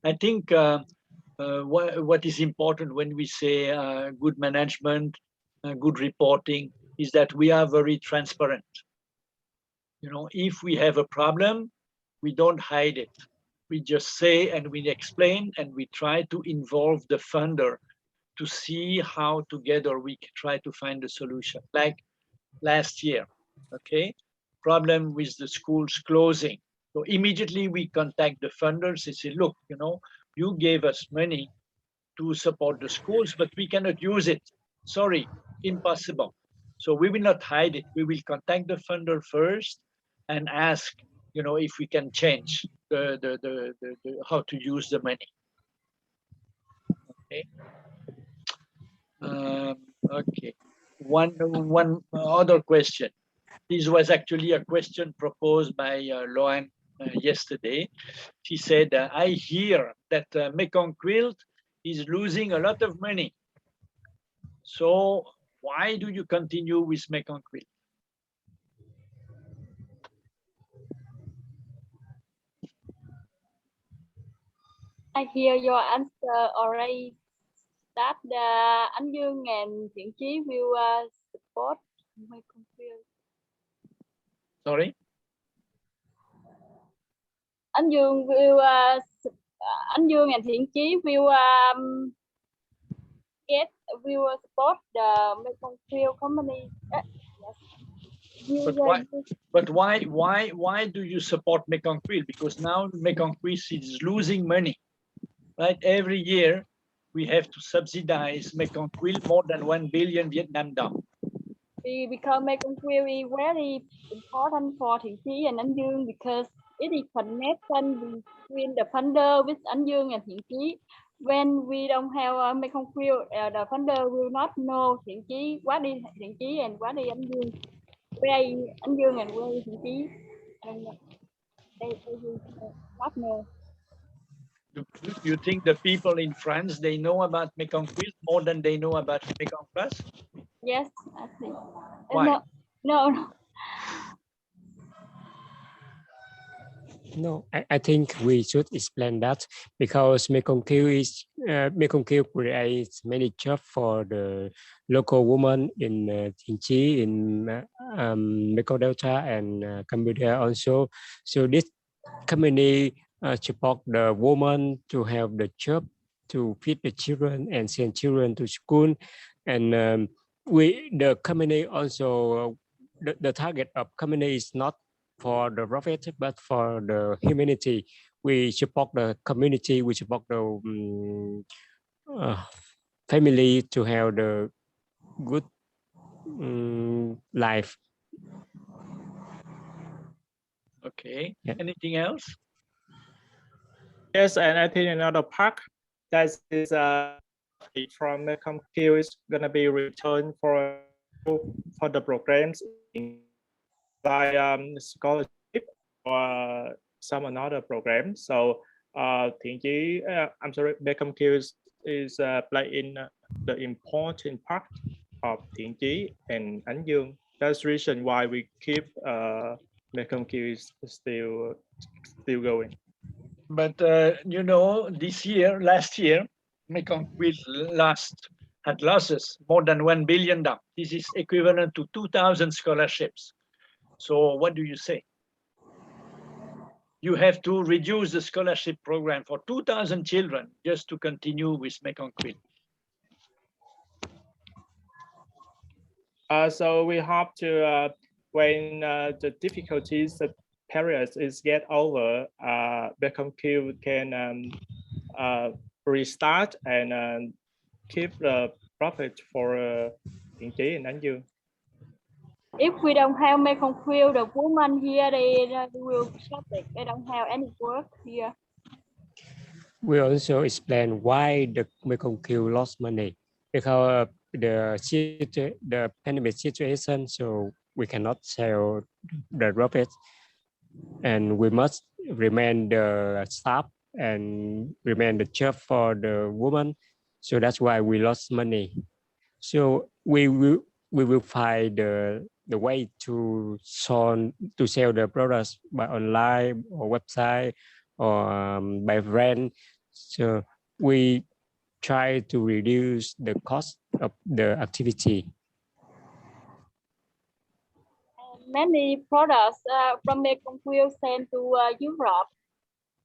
I think what is important when we say good management, good reporting, is that we are very transparent. You know, if we have a problem, we don't hide it. We just say and we explain, and we try to involve the funder to see how together we can try to find a solution. Like last year, okay, problem with the schools closing. So immediately we contact the funders and say, look, you know, you gave us money to support the schools, but we cannot use it. Sorry, impossible. So we will not hide it. We will contact the funder first and ask, you know, if we can change how to use the money. Okay. Okay. One other question. This was actually a question proposed by Loan yesterday. She said, I hear that Mekong Quilt is losing a lot of money. So why do you continue with Mekong Quilt? I hear your answer already, that An Yeung and Thiện Chí will support Mekong Quilt. Sorry? An Yeung will An Yeung and Thiện Chí will support the Mekong Quilt company. But why do you support Mekong Quilt? Because now Mekong Quilt is losing money, right? Every year we have to subsidize Mekong Quilt more than 1 billion Vietnam dong. Because Mekong Quilt is very important for Thiện Chí and An Yeung, because it is connection between the funder with An Yeung and Thiện Chí. When we don't have a Mekong Quilt, the funder will not know Thiện Chí, what is Thiện Chí and what is An Yeung. Where is An Yeung and where is Thiện Chí? And they will not know. You think the people in France, they know about Mekong Quilt more than they know about Mekong Plus? Yes, I think. Why? No. No, I think we should explain that, because Mekong Quilt creates many jobs for the local women in Thiện Chí, in Mekong Delta and Cambodia also. So this community support the woman to have the job, to feed the children and send children to school. And the community also, the target of community is not for the profit, but for the humanity. We support the community, we support the family to have the good life. Okay. Yeah. Anything else? Yes, and I think another part that is from Mekong Q is gonna be returned for the programs like scholarship or some another program. So Thiện Chí, I'm sorry, Mekong Q is playing the important part of Thiện Chí and Ánh Dương. That's the reason why we keep Mekong Q is still going. But you know, last year, Mekong Quilt had losses more than $1 billion. This is equivalent to 2,000 scholarships. So what do you say? You have to reduce the scholarship program for 2,000 children just to continue with Mekong Quilt. So we hope to when the difficulties periods is get over, Mekong Q can restart and keep the profit for Thiện Chí and Ánh Dương. If we don't have Mekong Quilt, the women here they will shop it. They don't have any work here. We also explain why the Mekong Q lost money, because the pandemic situation, so we cannot sell the profit, and we must remain the staff and remain the job for the woman. So that's why we lost money. So we will find the way to sell the products by online or website or by rent. So we try to reduce the cost of the activity. Many products from Mekong Quilt sent to Europe,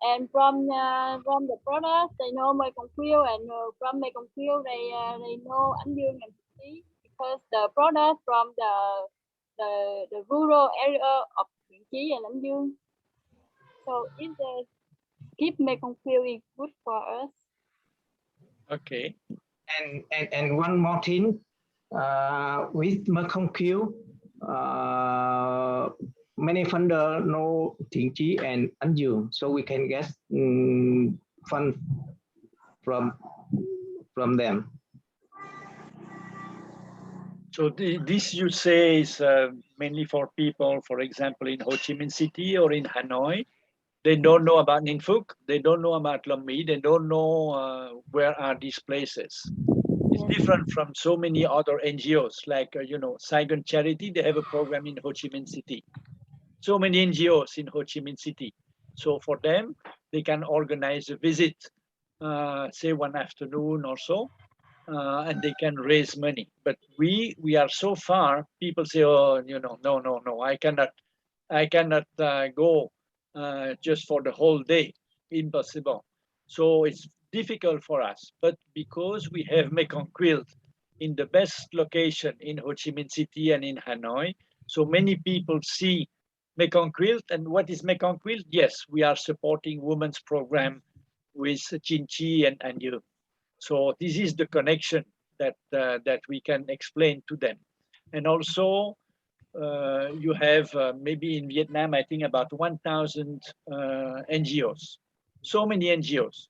and from the products they know Mekong Quilt, and from Mekong Quilt they know Ánh Dương and Thiện Chí, because the product from the rural area of Thiện Chí and Ánh Dương. So if they keep Mekong Quilt is good for us. Okay. And one more thing, with Mekong Quilt, many funders know Thiện Chí and Ánh Dương, so we can get fund from them. So this you say is mainly for people, for example, in Ho Chi Minh City or in Hanoi. They don't know about Ninh Phúc, they don't know about Long My, they don't know where are these places. It's different from so many other NGOs, like, you know, Saigon Charity, they have a program in Ho Chi Minh City. So many NGOs in Ho Chi Minh City. So for them, they can organize a visit, say one afternoon or so, and they can raise money. But we are so far, people say, oh, you know, no, I cannot go just for the whole day, impossible. So it's difficult for us, but because we have Mekong Quilt in the best location in Ho Chi Minh City and in Hanoi, so many people see Mekong Quilt. And what is Mekong Quilt? Yes, we are supporting women's program with Chin Chi and Ánh Dương. So this is the connection that we can explain to them. And also, you have maybe in Vietnam, I think about 1,000 NGOs, so many NGOs,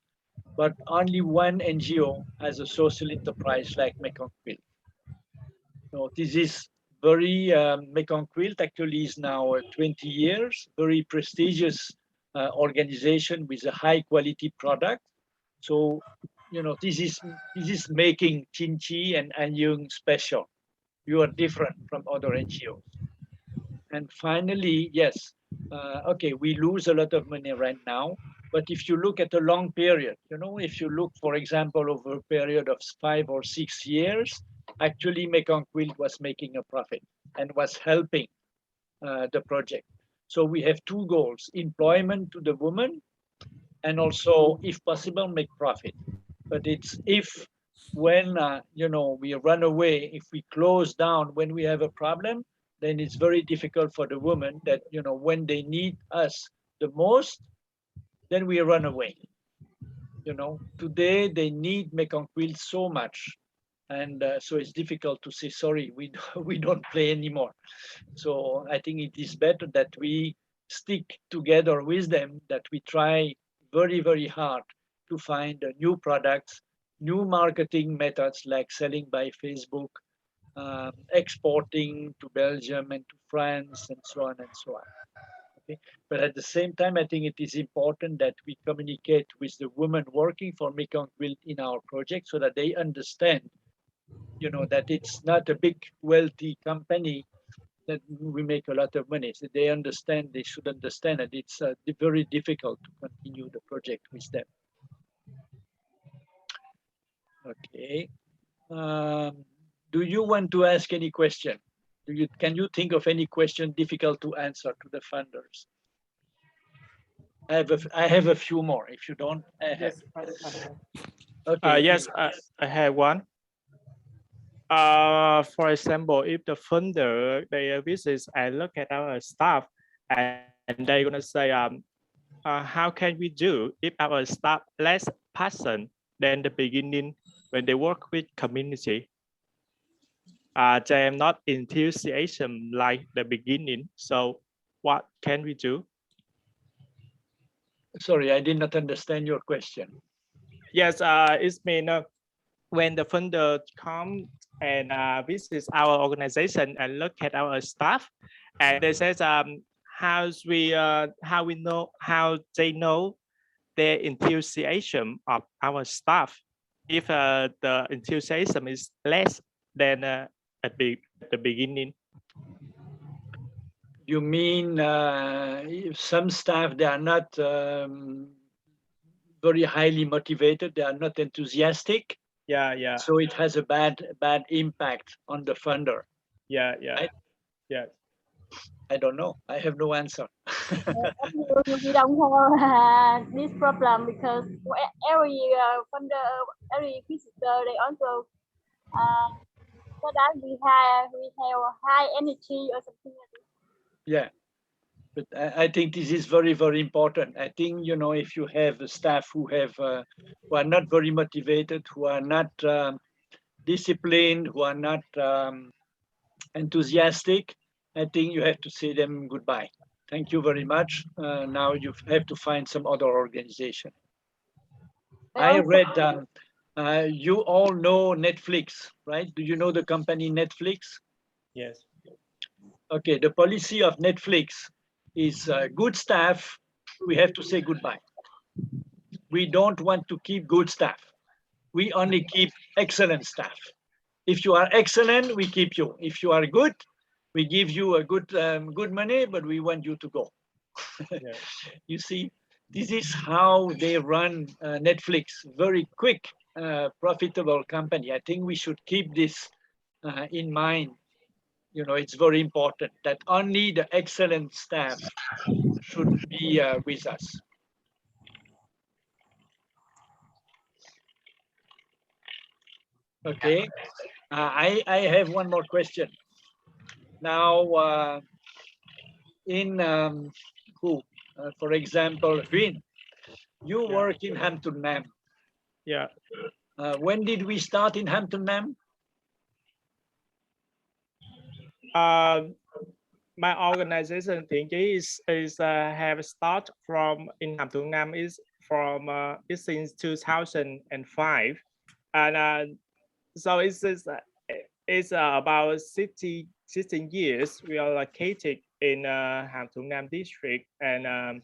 but only one NGO has a social enterprise like Mekong Quilt. So this is very, Mekong Quilt actually is now 20 years, very prestigious organization with a high quality product. So, you know, this is making Chin Chi and Ánh Dương special. You are different from other NGOs. And finally, yes, okay, we lose a lot of money right now, but if you look at a long period, you know, if you look, for example, over a period of 5 or 6 years, actually Mekong Quilt was making a profit and was helping the project. So we have two goals: employment to the woman, and also, if possible, make profit. But it's if when you know, we run away, if we close down when we have a problem, then it's very difficult for the women that, you know, when they need us the most, then we run away. You know, today they need Mekong Quilt so much, and so it's difficult to say sorry, we don't play anymore. So I think it is better that we stick together with them, that we try very hard to find new products, new marketing methods like selling by Facebook, exporting to Belgium and to France, and so on and so on. Okay? But at the same time, I think it is important that we communicate with the women working for Mekong Quilt in our project so that they understand, you know, that it's not a big wealthy company that we make a lot of money. So they understand, they should understand that it's very difficult to continue the project with them. Okay. Do you want to ask any question? Can you think of any question difficult to answer to the funders? I have a few more. If you don't, I have. Okay. Yes, I have one. For example, if the funder they visit and look at our staff, and they're gonna say, how can we do if our staff less passion than the beginning when they work with community? They are not enthusiasm like the beginning. So what can we do? Sorry, I did not understand your question. Yes, it means when the funder come and visits our organization and look at our staff, and they says how they know their enthusiasm of our staff. If the enthusiasm is less than at the beginning. You mean if some staff, they are not very highly motivated, they are not enthusiastic? Yeah. So it has a bad impact on the funder. Yeah. Right? Yeah. I don't know. I have no answer. We don't have this problem because every funder, every visitor, they also so that we have high energy or something like that. Yeah, but I think this is very important. I think, you know, if you have staff who are not very motivated, who are not disciplined, who are not enthusiastic, I think you have to say them goodbye. Thank you very much. Now you have to find some other organization. I read, you all know Netflix, right? Do you know the company Netflix? Yes. Okay, the policy of Netflix is good staff, we have to say goodbye. We don't want to keep good staff. We only keep excellent staff. If you are excellent, we keep you. If you are good, we give you a good money, but we want you to go. Yeah. You see, this is how they run Netflix. Very quick, profitable company. I think we should keep this in mind. You know, it's very important that only the excellent staff should be with us. Okay, I have one more question. Now, in for example, Huynh, you work in Hampton Nam. Yeah. When did we start in Hampton Nam? My organization thingy is have start from in Ham Thuận Nam is from it's since 2005, and so it's about 16 years. We are located in Ham Thuận Nam district, and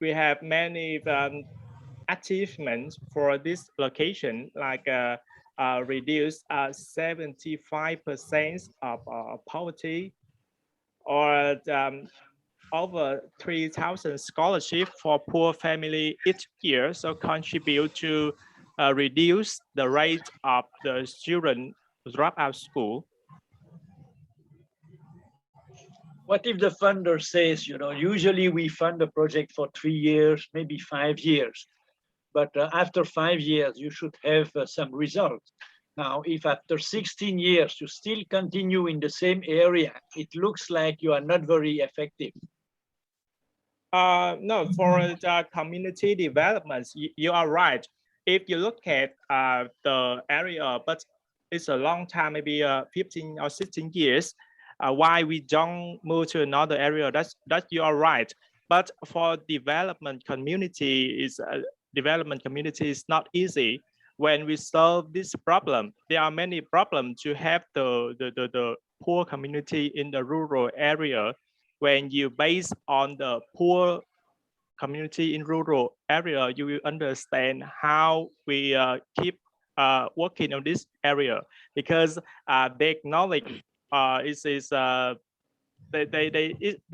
we have many achievements for this location, like reduce 75% of poverty, or over 3,000 scholarships for poor family each year. So contribute to reduce the rate of the student drop out school. What if the funder says, you know, usually we fund a project for 3 years, maybe 5 years, but after 5 years, you should have some results. Now, if after 16 years, you still continue in the same area, it looks like you are not very effective. No, for the community developments, you are right. If you look at the area, but it's a long time, maybe 15 or 16 years, why we don't move to another area, that you are right. But for development community is not easy. When we solve this problem, there are many problems to have the poor community in the rural area. When you base on the poor community in rural area, you will understand how we keep working on this area, because they acknowledge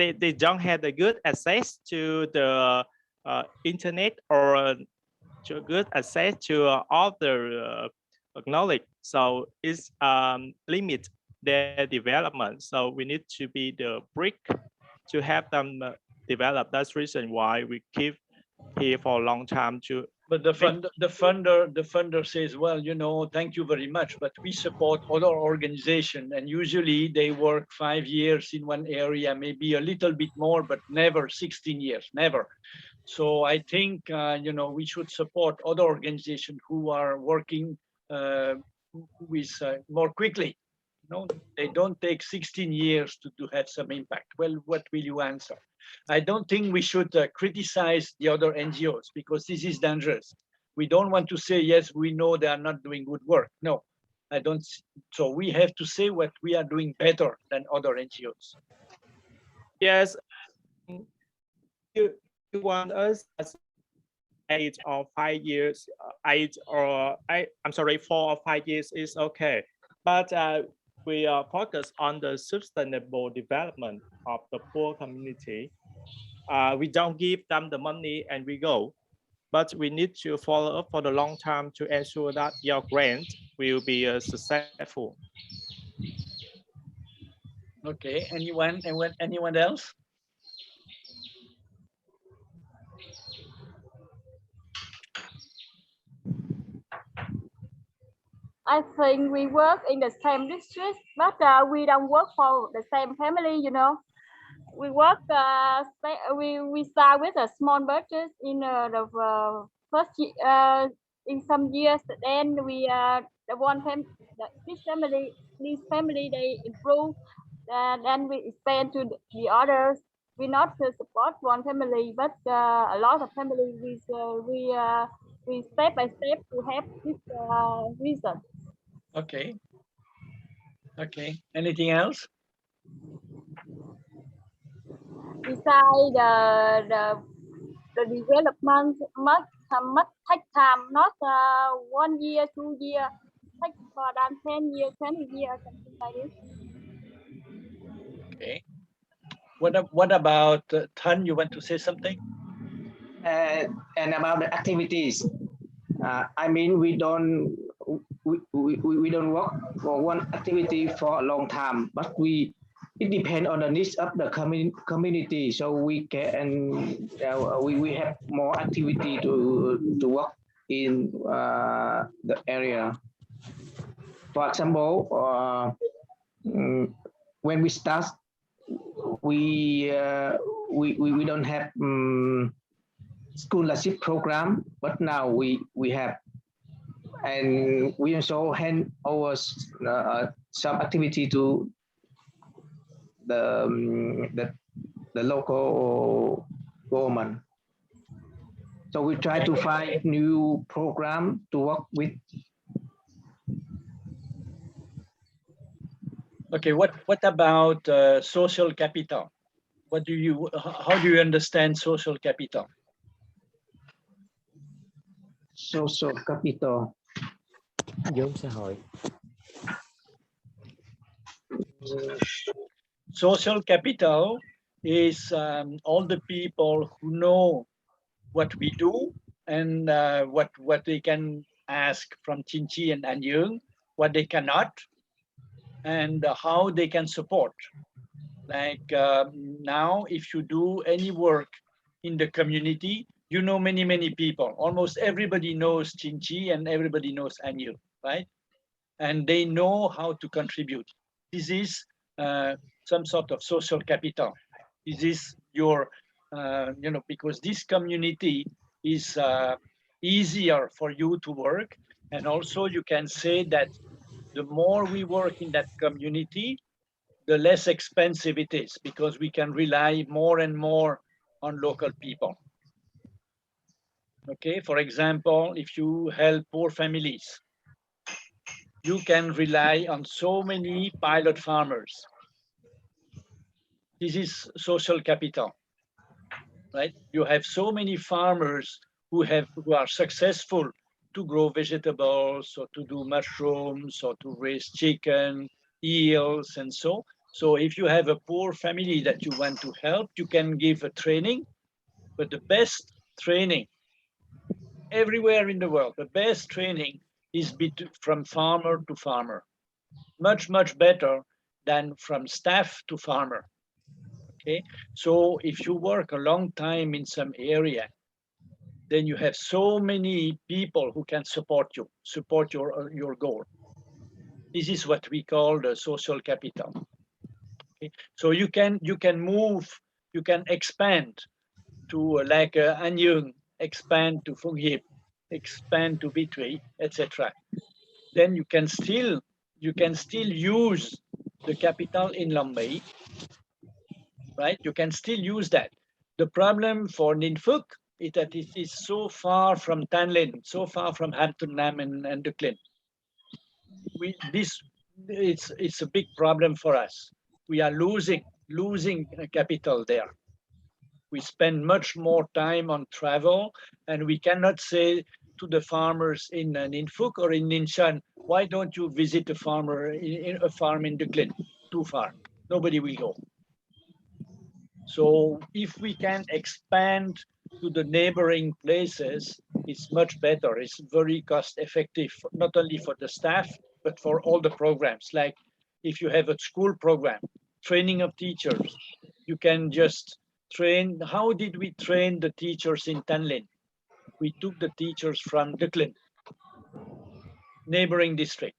they don't have the good access to the internet or to good access to other knowledge, so it's limit their development. So we need to be the brick to help them develop. That's the reason why we keep here for a long time to. But the funder says, well, you know, thank you very much, but we support other organizations, and usually they work 5 years in one area, maybe a little bit more, but never 16 years, never. So I think, you know, we should support other organizations who are working with more quickly. No, they don't take 16 years to have some impact. Well, what will you answer? I don't think we should criticize the other NGOs, because this is dangerous. We don't want to say, yes, we know they are not doing good work. No, I don't. So we have to say what we are doing better than other NGOs. Yes, you want us as 8 or 5 years, 4 or 5 years is okay. But we are focused on the sustainable development of the poor community. We don't give them the money and we go, but we need to follow up for the long term to ensure that your grant will be successful. Okay, anyone else? I think we work in the same district, but we don't work for the same family, you know. We work, we start with a small budget in the first year, in some years, then we, this family, they improve, then we expand to the others. We not support one family, but a lot of families, we step by step to have this reason. Okay. Okay. Anything else? Besides the development must take time, not 1 year, 2 years, take more than 10 years, 20 years, something like this. Okay. What about Tan? You want to say something? And about the activities, I mean, we don't work for one activity for a long time, but it depends on the needs of the community. So we can we have more activity to work in the area. For example, when we start, we don't have scholarship program, but now we have, and we also hand over some activity to the local government. So we try to find new program to work with. Okay, what about social capital? How do you understand social capital? Social capital. Vốn xã hội. Social capital is all the people who know what we do and what they can ask from Chin Chi and An Yeung, what they cannot, and how they can support. Like now, if you do any work in the community, you know many people. Almost everybody knows Chinchi and everybody knows Anil, right? And they know how to contribute. This is some sort of social capital. This is your, because this community is easier for you to work. And also you can say that the more we work in that community, the less expensive it is because we can rely more and more on local people. Okay, for example, if you help poor families, you can rely on so many pilot farmers. This is social capital, right? You have so many farmers who are successful to grow vegetables or to do mushrooms or to raise chicken, eels, and so. So if you have a poor family that you want to help, you can give a training, but the best training everywhere in the world, the best training is from farmer to farmer. Much better than from staff to farmer. Okay, so if you work a long time in some area, then you have so many people who can support your goal. This is what we call the social capital. Okay, so you can move, you can expand to like Anyung, expand to Phung Hip, expand to Bitwe, etc. Then you can still use the capital in Long Mei, right? You can still use that. The problem for Ninh Phúc is that it is so far from Tan Lin, so far from Hampton Nam and Du Clin. It's a big problem for us. We are losing capital there. We spend much more time on travel, and we cannot say to the farmers in Ninh Phúc or in Ninh Xuan, why don't you visit a farm in Du Clin? Too far. Nobody will go. So if we can expand to the neighboring places, it's much better. It's very cost effective, not only for the staff, but for all the programs. Like if you have a school program, training of teachers, you can just train. How did we train the teachers in Tan Lin? We took the teachers from Du Clin, neighboring district.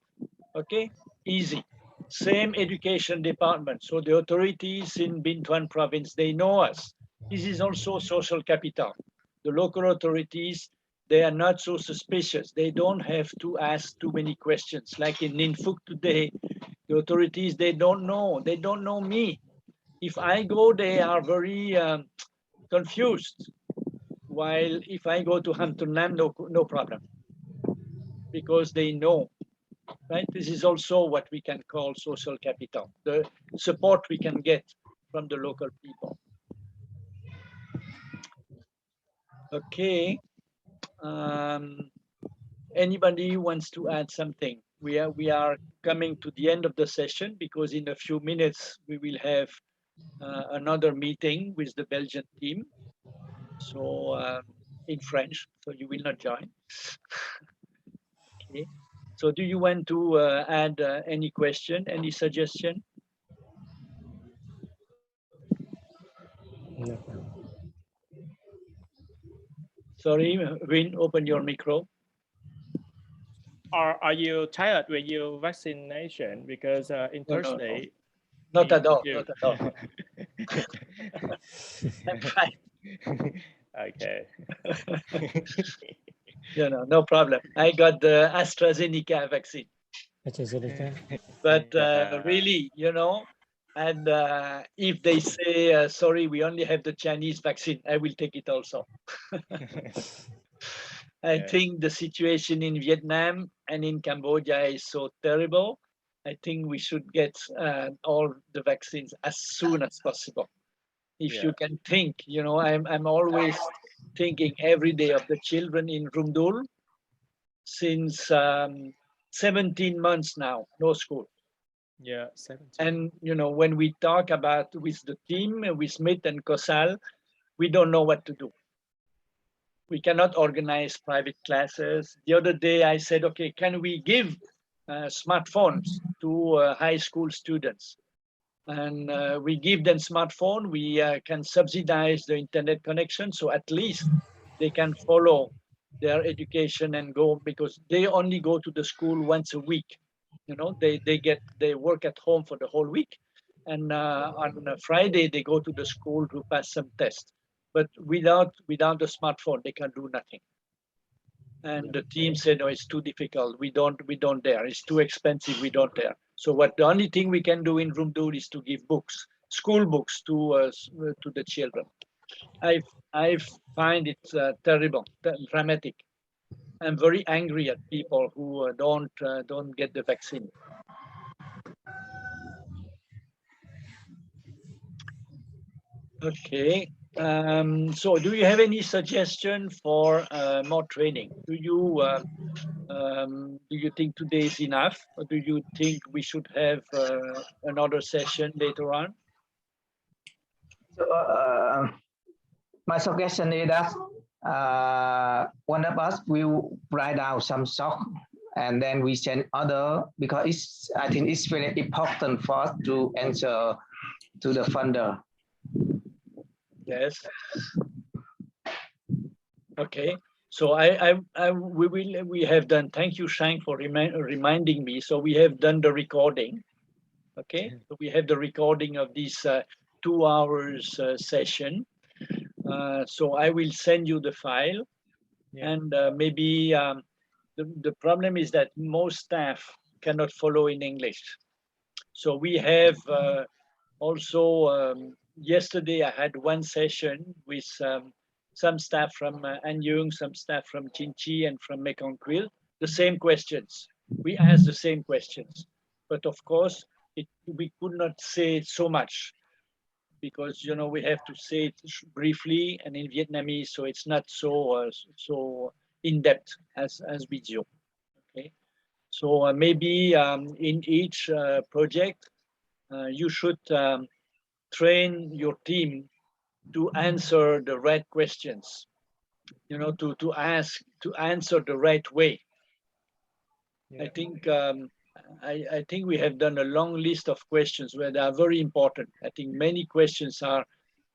Okay, easy. Same education department. So the authorities in Binh Thuan province, they know us. This is also social capital. The local authorities, they are not so suspicious. They don't have to ask too many questions. Like in Ninh Phúc today, the authorities, they don't know. They don't know me. If I go, they are very confused. While if I go to Hampton Nam, no problem. Because they know. Right? This is also what we can call social capital, the support we can get from the local people. Okay. Anybody wants to add something? We are coming to the end of the session because in a few minutes we will have another meeting with the Belgian team. So in French, so you will not join. Okay. So do you want to add any question, any suggestion? No. Sorry, Win, open your micro. Or are you tired with your vaccination? Because in No, Thursday, Not at all, you- not at all. I'm fine. Okay. No problem. I got the AstraZeneca vaccine, but really, and if they say, sorry, we only have the Chinese vaccine, I will take it also. I Yeah. think the situation in Vietnam and in Cambodia is so terrible. I think we should get all the vaccines as soon as possible. If Yeah. you can think, I'm always thinking every day of the children in Rumdul since 17 months now, no school. Yeah, 17. And when we talk about with the team, with Smith and Kosal, we don't know what to do. We cannot organize private classes. The other day I said, okay, can we give smartphones to high school students? and we give them smartphone. We can subsidize the internet connection, so at least they can follow their education and go, because they only go to the school once a week. You know, they work at home for the whole week, and on a Friday they go to the school to pass some tests. But without the smartphone, they can do nothing. And the team said, no, it's too difficult. We don't dare. It's too expensive. We don't dare. So the only thing we can do in Roomdoor is to give books, school books to the children. I find it terrible, dramatic. I'm very angry at people who don't get the vaccine. Okay. So do you have any suggestion for more training? Do you think today is enough, or do you think we should have another session later on? So, my suggestion is that one of us will write down some talk, and then we send other, because I think it's very important for us to answer to the funder. Yes. Okay. So we have done. Thank you, Shang, for reminding me. So we have done the recording. Okay. So we have the recording of this 2 hours session. So I will send you the file, and maybe the problem is that most staff cannot follow in English. So we have also yesterday I had one session with some staff from Anyung, some staff from Chinchi and from Mekong Kwi, the same questions. We asked the same questions, but of course we could not say so much, because we have to say it briefly and in Vietnamese, so it's not so so in depth as video. Okay, so maybe in each project you should train your team to answer the right questions, to answer the right way. I think I think we have done a long list of questions where they are very important. I think many questions are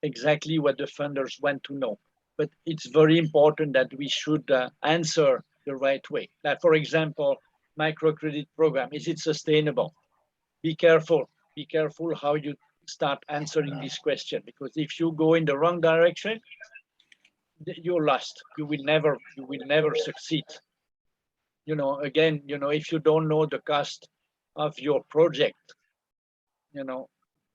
exactly what the funders want to know, but it's very important that we should answer the right way. Like, for example, microcredit program, is it sustainable? Be careful how you start answering this question, because if you go in the wrong direction, you're lost. You will never succeed. Again, if you don't know the cost of your project,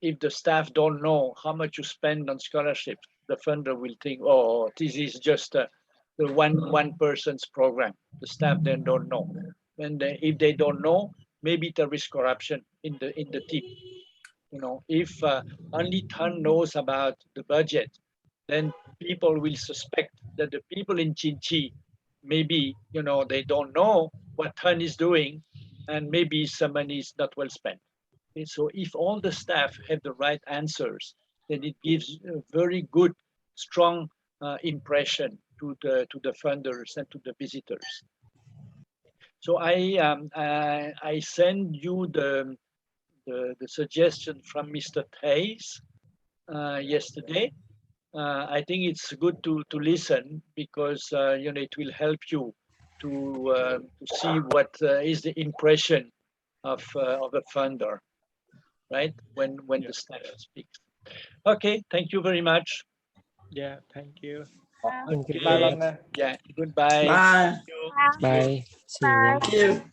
if the staff don't know how much you spend on scholarships, the funder will think, oh, this is just the one person's program. The staff then don't know. And if they don't know, maybe there is corruption in the team. If only Tan knows about the budget, then people will suspect that the people in Chinchi, maybe, they don't know what Tan is doing, and maybe some money is not well spent. Okay, so if all the staff have the right answers, then it gives a very good, strong impression to the funders and to the visitors. So I send you the suggestion from Mr. Theis yesterday. I think it's good to listen, because it will help you to see what is the impression of a funder, right? When the staff speaks. Okay, thank you very much. Yeah, thank you. Thank you. Okay. Yeah, goodbye. Bye. Thank you. Bye. See you. Bye. Thank you.